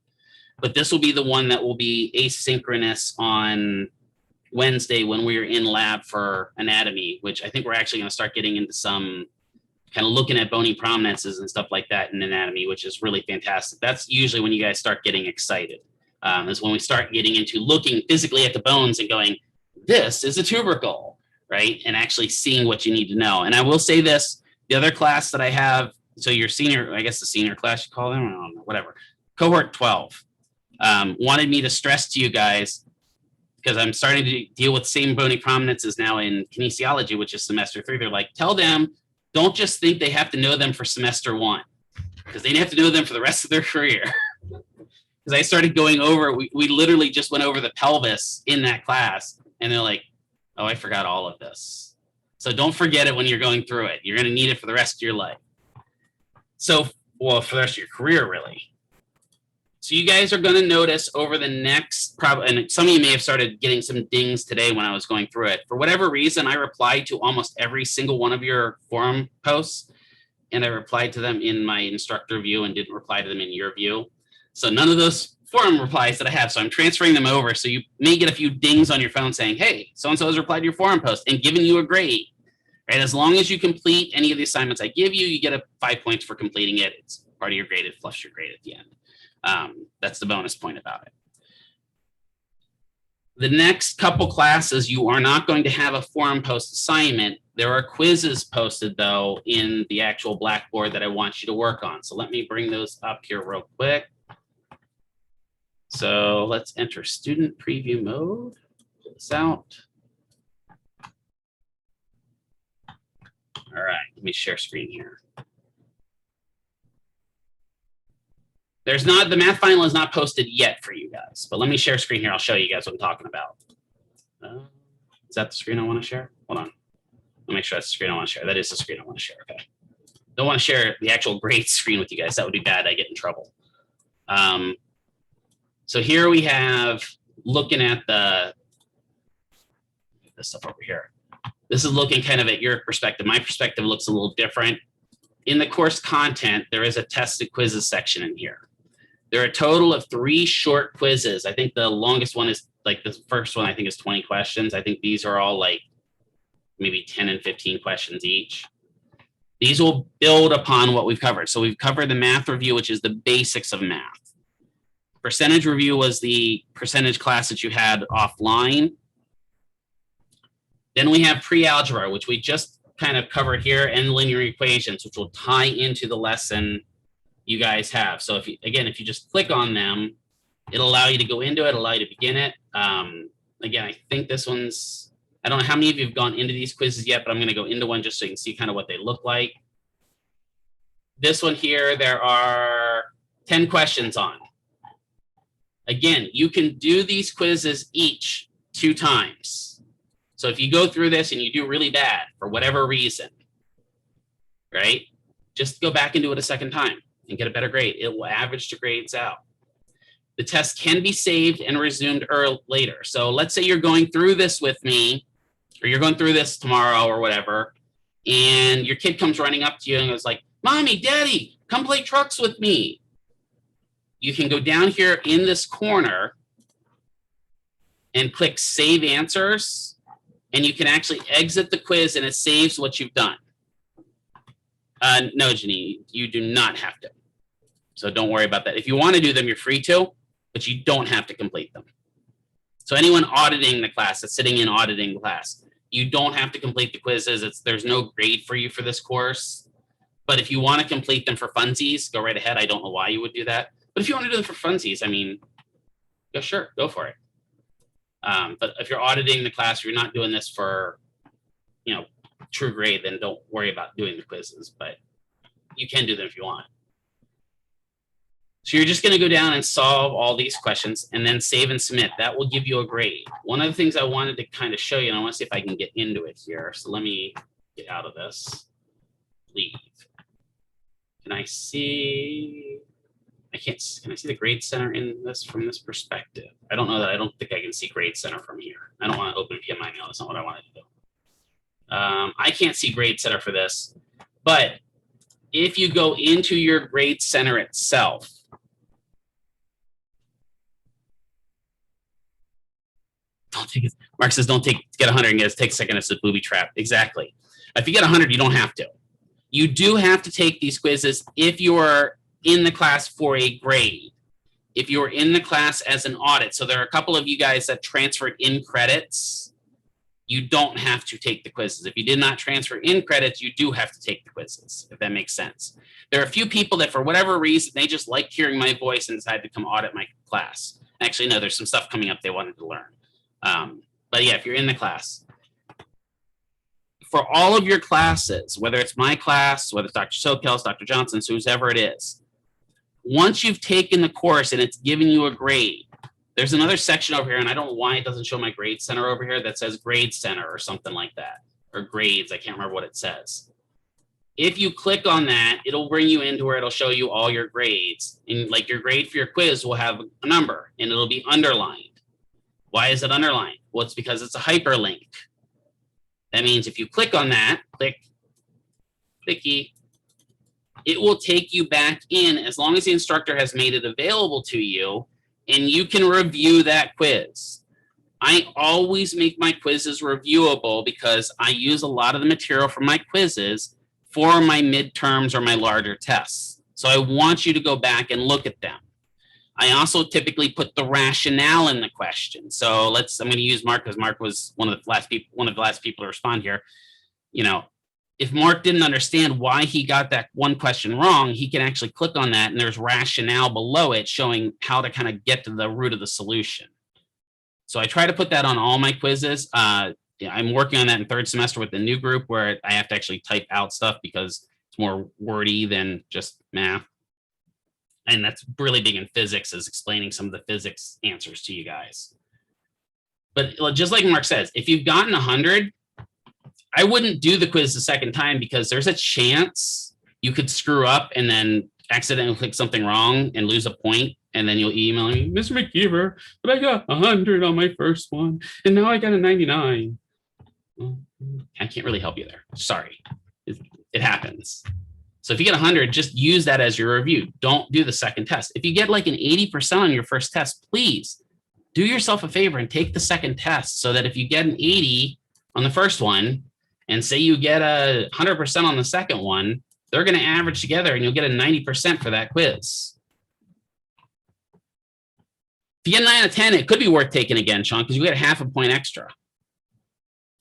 but this will be the one that will be asynchronous on Wednesday when we're in lab for anatomy, which I think we're actually going to start getting into some kind of looking at bony prominences and stuff like that in anatomy, which is really fantastic. That's usually when you guys start getting excited, is when we start getting into looking physically at the bones and going, this is a tubercle, right? And actually seeing what you need to know. And I will say this, the other class that I have, so your senior, I guess the senior class you call them, I don't know, whatever, cohort 12, wanted me to stress to you guys, because I'm starting to deal with same bony prominences now in kinesiology, which is semester 3. They're like, tell them, don't just think they have to know them for semester 1, because they have to know them for the rest of their career. Because I started going over, we literally just went over the pelvis in that class, and they're like, oh, I forgot all of this. So don't forget it when you're going through it. You're going to need it for the rest of your life. So, well, for the rest of your career, really. So you guys are going to notice over the next, probably, and some of you may have started getting some dings today when I was going through it. For whatever reason, I replied to almost every single one of your forum posts, and I replied to them in my instructor view and didn't reply to them in your view. So none of those forum replies that I have, so I'm transferring them over. So you may get a few dings on your phone saying, hey, so-and-so has replied to your forum post and given you a grade, right? As long as you complete any of the assignments I give you, you get 5 points for completing it. It's part of your grade, it fluffs your grade at the end. That's the bonus point about it. The next couple classes, you are not going to have a forum post assignment. There are quizzes posted, though, in the actual Blackboard that I want you to work on. So let me bring those up here real quick. So let's enter student preview mode. Pull this out. All right, let me share screen here. There's not, the math final is not posted yet for you guys, but let me share screen here. I'll show you guys what I'm talking about. Is that the screen I want to share? Hold on. I'll make sure that's the screen I want to share. That is the screen I want to share. Okay. don't want to share the actual grade screen with you guys. That would be bad. I get in trouble. So here we have looking at the stuff over here. This is looking kind of at your perspective. My perspective looks a little different. In the course content, there is a tested quizzes section in here. There are a total of 3 short quizzes. I think the longest one is like the first one, I think is 20 questions. I think these are all like maybe 10 and 15 questions each. These will build upon what we've covered. So we've covered the math review, which is the basics of math. Percentage review was the percentage class that you had offline. Then we have pre-algebra, which we just kind of covered here, and linear equations, which will tie into the lesson you guys have. So if you, again, if you just click on them, it'll allow you to go into it, allow you to begin it. Again, I think this one's, I don't know how many of you have gone into these quizzes yet, but I'm going to go into one just so you can see kind of what they look like. This one here, there are 10 questions on. Again, you can do these quizzes each 2 times. So if you go through this and you do really bad for whatever reason, right, just go back and do it a second time and get a better grade. It will average the grades out. The test can be saved and resumed later. So let's say you're going through this with me, or you're going through this tomorrow or whatever, and your kid comes running up to you and is like, "Mommy, Daddy, come play trucks with me." You can go down here in this corner and click Save Answers, and you can actually exit the quiz and it saves what you've done. No, Janine, you do not have to. So don't worry about that. If you want to do them, you're free to, but you don't have to complete them. So anyone auditing the class, that's sitting in auditing class, you don't have to complete the quizzes. There's no grade for you for this course. But if you want to complete them for funsies, go right ahead. I don't know why you would do that. But if you want to do them for funsies, I mean, yeah, sure, go for it. But if you're auditing the class, you're not doing this for, you know, true grade, then don't worry about doing the quizzes, but you can do them if you want. So you're just going to go down and solve all these questions and then save and submit. That will give you a grade. One of the things I wanted to kind of show you, and I want to see if I can get into it here. So let me get out of this. Leave. Can I see? I can't. Can I see the grade center in this from this perspective? I don't know that. I don't think I can see grade center from here. I don't want to open via my mail. That's not what I wanted to do. I can't see grade center for this, but if you go into your grade center itself, don't take it. Mark says, don't get 100 and take a second. It's a booby trap. Exactly. If you get 100, you don't have to. You do have to take these quizzes if you are in the class for a grade. If you're in the class as an audit. So there are a couple of you guys that transferred in credits. You don't have to take the quizzes. If you did not transfer in credits, you do have to take the quizzes, if that makes sense. There are a few people that for whatever reason, they just like hearing my voice and decided to come audit my class. Actually, no, there's some stuff coming up they wanted to learn. But yeah, if you're in the class, for all of your classes, whether it's my class, whether it's Dr. Sokel's, Dr. Johnson's, whoever it is, once you've taken the course and it's giving you a grade, there's another section over here, and I don't know why it doesn't show my grade center over here that says grade center or something like that, or grades. I can't remember what it says. If you click on that, it'll bring you into where it'll show you all your grades. And like your grade for your quiz will have a number and it'll be underlined. Why is it underlined? Well, it's because it's a hyperlink. That means if you click on that, clicky, it will take you back in as long as the instructor has made it available to you, and you can review that quiz. I always make my quizzes reviewable because I use a lot of the material from my quizzes for my midterms or my larger tests. So I want you to go back and look at them. I also typically put the rationale in the question. So I'm going to use Mark because Mark was one of the last people to respond here. You know, if Mark didn't understand why he got that one question wrong, he can actually click on that and there's rationale below it showing how to kind of get to the root of the solution. So I try to put that on all my quizzes. I'm working on that in 3rd semester with the new group where I have to actually type out stuff because it's more wordy than just math. And that's really big in physics, is explaining some of the physics answers to you guys. But just like Mark says, if you've gotten 100, I wouldn't do the quiz the second time because there's a chance you could screw up and then accidentally click something wrong and lose a point. And then you'll email me, Mr. McKeever, but I got 100 on my first one. And now I got a 99. Well, I can't really help you there. Sorry. It happens. So if you get 100, just use that as your review. Don't do the second test. If you get like an 80% on your first test, please do yourself a favor and take the second test so that if you get an 80 on the first one and say you get a 100% on the second one, they're going to average together and you'll get a 90% for that quiz. If you get 9 out of 10, it could be worth taking again, Sean, because you get half a point extra.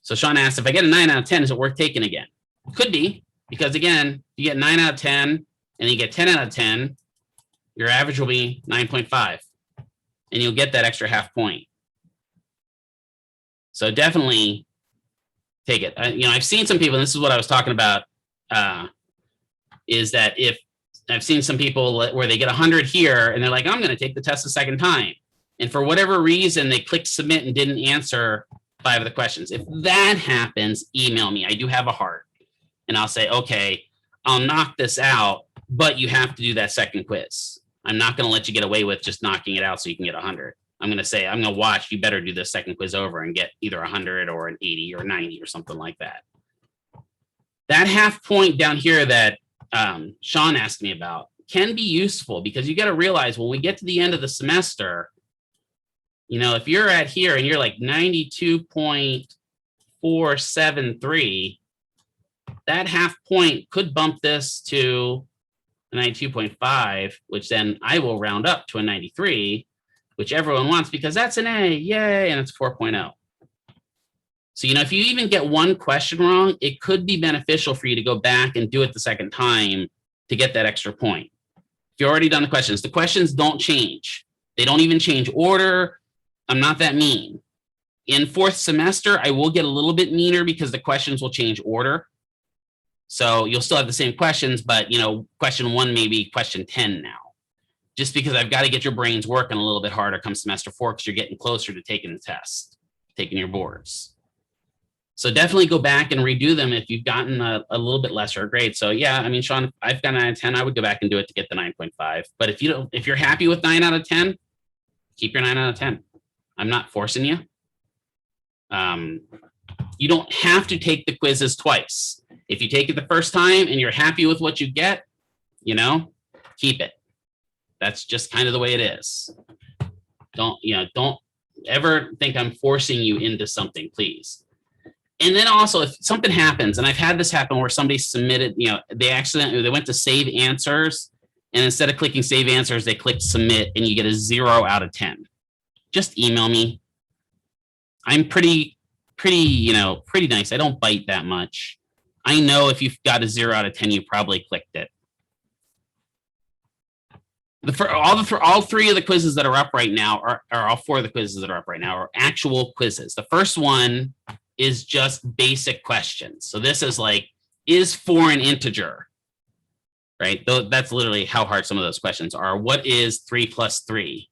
So Sean asked, if I get a 9 out of 10, is it worth taking again? It could be, because again, you get 9 out of 10 and you get 10 out of 10, your average will be 9.5 and you'll get that extra half point. So definitely take it. I've seen some people, and this is what I was talking about, is that if I've seen some people where they get 100 here and they're like, I'm going to take the test a second time. And for whatever reason, they clicked submit and didn't answer 5 of the questions. If that happens, email me. I do have a heart. And I'll say, okay, I'll knock this out, but you have to do that second quiz. I'm not going to let you get away with just knocking it out so you can get 100. I'm going to say, I'm going to watch, you better do this second quiz over and get either 100 or an 80 or 90 or something like that. That half point down here that Sean asked me about can be useful, because you got to realize when we get to the end of the semester, if you're at here and you're like 92.473, that half point could bump this to a 92.5, which then I will round up to a 93, which everyone wants because that's an A, yay, and it's 4.0. So, if you even get one question wrong, it could be beneficial for you to go back and do it the second time to get that extra point. If you've already done the questions don't change. They don't even change order. I'm not that mean. In 4th semester, I will get a little bit meaner because the questions will change order. So you'll still have the same questions, but question 1 may be question 10 now. Just because I've got to get your brains working a little bit harder come semester 4 because you're getting closer to taking the test, taking your boards. So definitely go back and redo them if you've gotten a little bit lesser grade. So yeah, Sean, if I've got 9 out of 10, I would go back and do it to get the 9.5. But if you're happy with 9 out of 10, keep your 9 out of 10. I'm not forcing you. You don't have to take the quizzes twice. If you take it the first time and you're happy with what you get, keep it. That's just kind of the way it is. Don't ever think I'm forcing you into something, please. And then also, if something happens, and I've had this happen where somebody submitted, they went to save answers, and instead of clicking save answers, they clicked submit, and you get a 0 out of 10. Just email me. I'm pretty nice. I don't bite that much. I know if you've got a 0 out of 10, you probably clicked it. All 3 of the quizzes that are up right now, or all 4 of the quizzes that are up right now, are actual quizzes. The first one is just basic questions. So this is like, is 4 an integer? Right? That's literally how hard some of those questions are. What is 3 plus 3?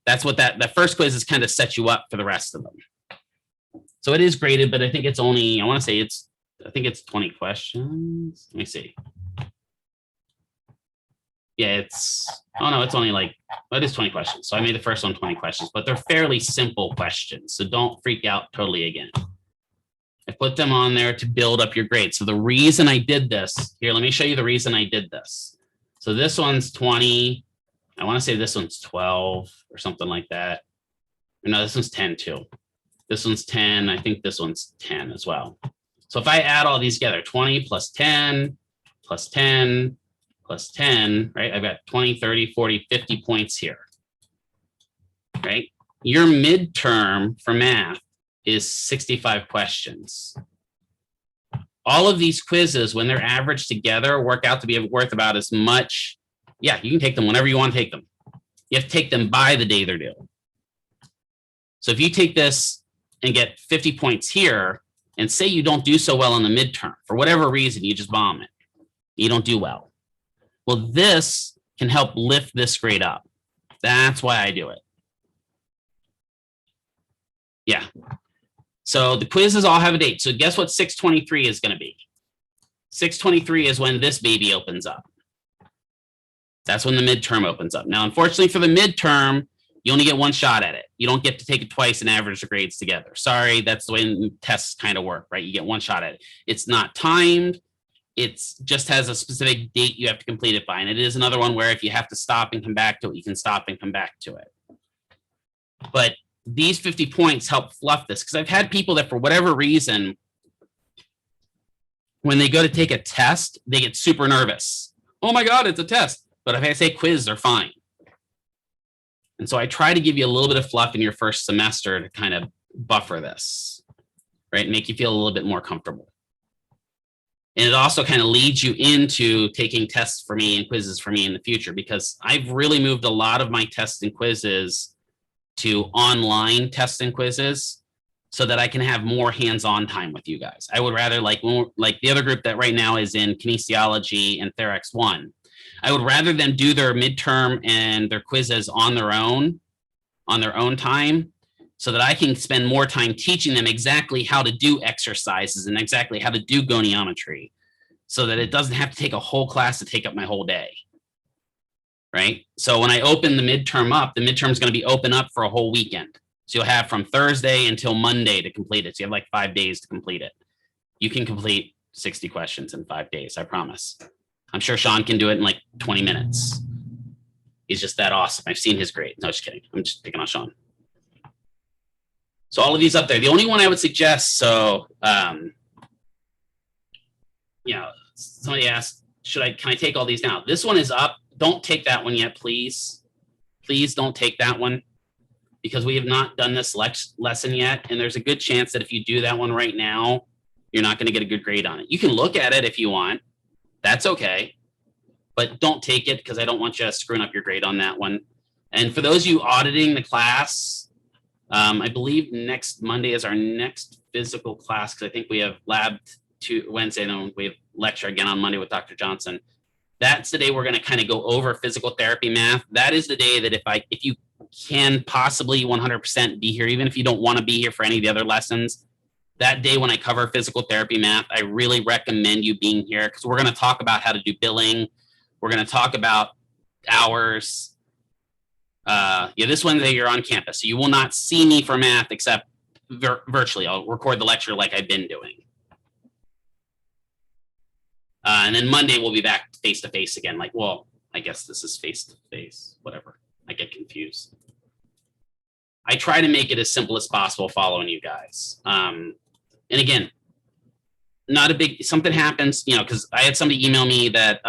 That's what that first quiz is kind of set you up for the rest of them. So it is graded, but I think it's only, I think it's 20 questions. Let me see. Yeah, it's only it is 20 questions. So I made the first one 20 questions, but they're fairly simple questions. So don't freak out totally again. I put them on there to build up your grade. So the reason I did this, here, let me show you the reason I did this. So this one's 20. I want to say this one's 12 or something like that. No, this one's 10 too. This one's 10. I think this one's 10 as well. So if I add all these together, 20 plus 10 plus 10 plus 10, right? I've got 20, 30, 40, 50 points here, right? Your midterm for math is 65 questions. All of these quizzes, when they're averaged together, work out to be worth about as much. Yeah, you can take them whenever you want to take them. You have to take them by the day they're due. So if you take this and get 50 points here, and say you don't do so well in the midterm, for whatever reason, you just bomb it. You don't do well. Well, this can help lift this grade up. That's why I do it. Yeah. So the quizzes all have a date. So guess what 623 is going to be? 6:23 is when this baby opens up. That's when the midterm opens up. Now, unfortunately for the midterm, you only get one shot at it. You don't get to take it twice and average the grades together. Sorry, that's the way tests kind of work, right? You get one shot at it. It's not timed. It's just has a specific date you have to complete it by. And it is another one where if you have to stop and come back to it, you can stop and come back to it. But these 50 points help fluff this, because I've had people that for whatever reason, when they go to take a test, they get super nervous. Oh my God, it's a test. But if I say quiz, they're fine. And so I try to give you a little bit of fluff in your first semester to kind of buffer this, right? Make you feel a little bit more comfortable. And it also kind of leads you into taking tests for me and quizzes for me in the future, because I've really moved a lot of my tests and quizzes to online tests and quizzes so that I can have more hands-on time with you guys. I would rather, like the other group that right now is in kinesiology and Therex 1, I would rather them do their midterm and their quizzes on their own time, so that I can spend more time teaching them exactly how to do exercises and exactly how to do goniometry, so that it doesn't have to take a whole class to take up my whole day. Right? So when I open the midterm up, the midterm is going to be open up for a whole weekend. So you'll have from Thursday until Monday to complete it. So you have like 5 days to complete it. You can complete 60 questions in 5 days, I promise. I'm sure Sean can do it in like 20 minutes. He's just that awesome. I've seen his grade. No, just kidding. I'm just picking on Sean. So all of these up there. The only one I would suggest, so, somebody asked, can I take all these now? This one is up. Don't take that one yet, please. Please don't take that one, because we have not done this lesson yet. And there's a good chance that if you do that one right now, you're not going to get a good grade on it. You can look at it if you want. That's okay. But don't take it, because I don't want you screwing up your grade on that one. And for those of you auditing the class, I believe next Monday is our next physical class, because I think we have lab Wednesday, and then we have lecture again on Monday with Dr. Johnson. That's the day we're going to kind of go over physical therapy math. That is the day that if you can possibly 100% be here, even if you don't want to be here for any of the other lessons, that day when I cover physical therapy math, I really recommend you being here, because we're going to talk about how to do billing. We're going to talk about hours. This Wednesday you're on campus, so you will not see me for math except virtually. I'll record the lecture like I've been doing. And then Monday we'll be back face-to-face again. I guess this is face-to-face, whatever. I get confused. I try to make it as simple as possible following you guys. And again, not a big, something happens, because I had somebody email me that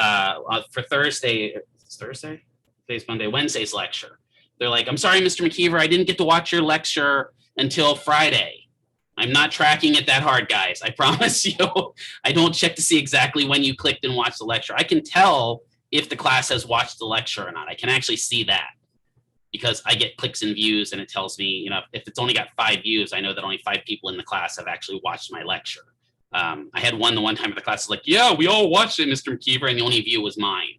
for Thursday, today's Monday, Wednesday's lecture. They're like, I'm sorry, Mr. McKeever, I didn't get to watch your lecture until Friday. I'm not tracking it that hard, guys. I promise you. I don't check to see exactly when you clicked and watched the lecture. I can tell if the class has watched the lecture or not. I can actually see that, because I get clicks and views, and it tells me, if it's only got 5 views, I know that only 5 people in the class have actually watched my lecture. I had the one time in the class like, yeah, we all watched it, Mr. McKeever, and the only view was mine.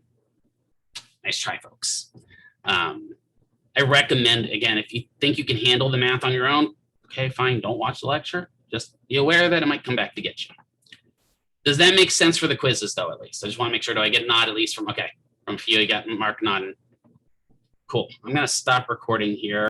Nice try, folks. I recommend, again, if you think you can handle the math on your own, okay, fine, don't watch the lecture. Just be aware that it might come back to get you. Does that make sense for the quizzes, though, at least? I just want to make sure, do I get a nod at least from Fio? You got Mark nodding. Cool. I'm going to stop recording here.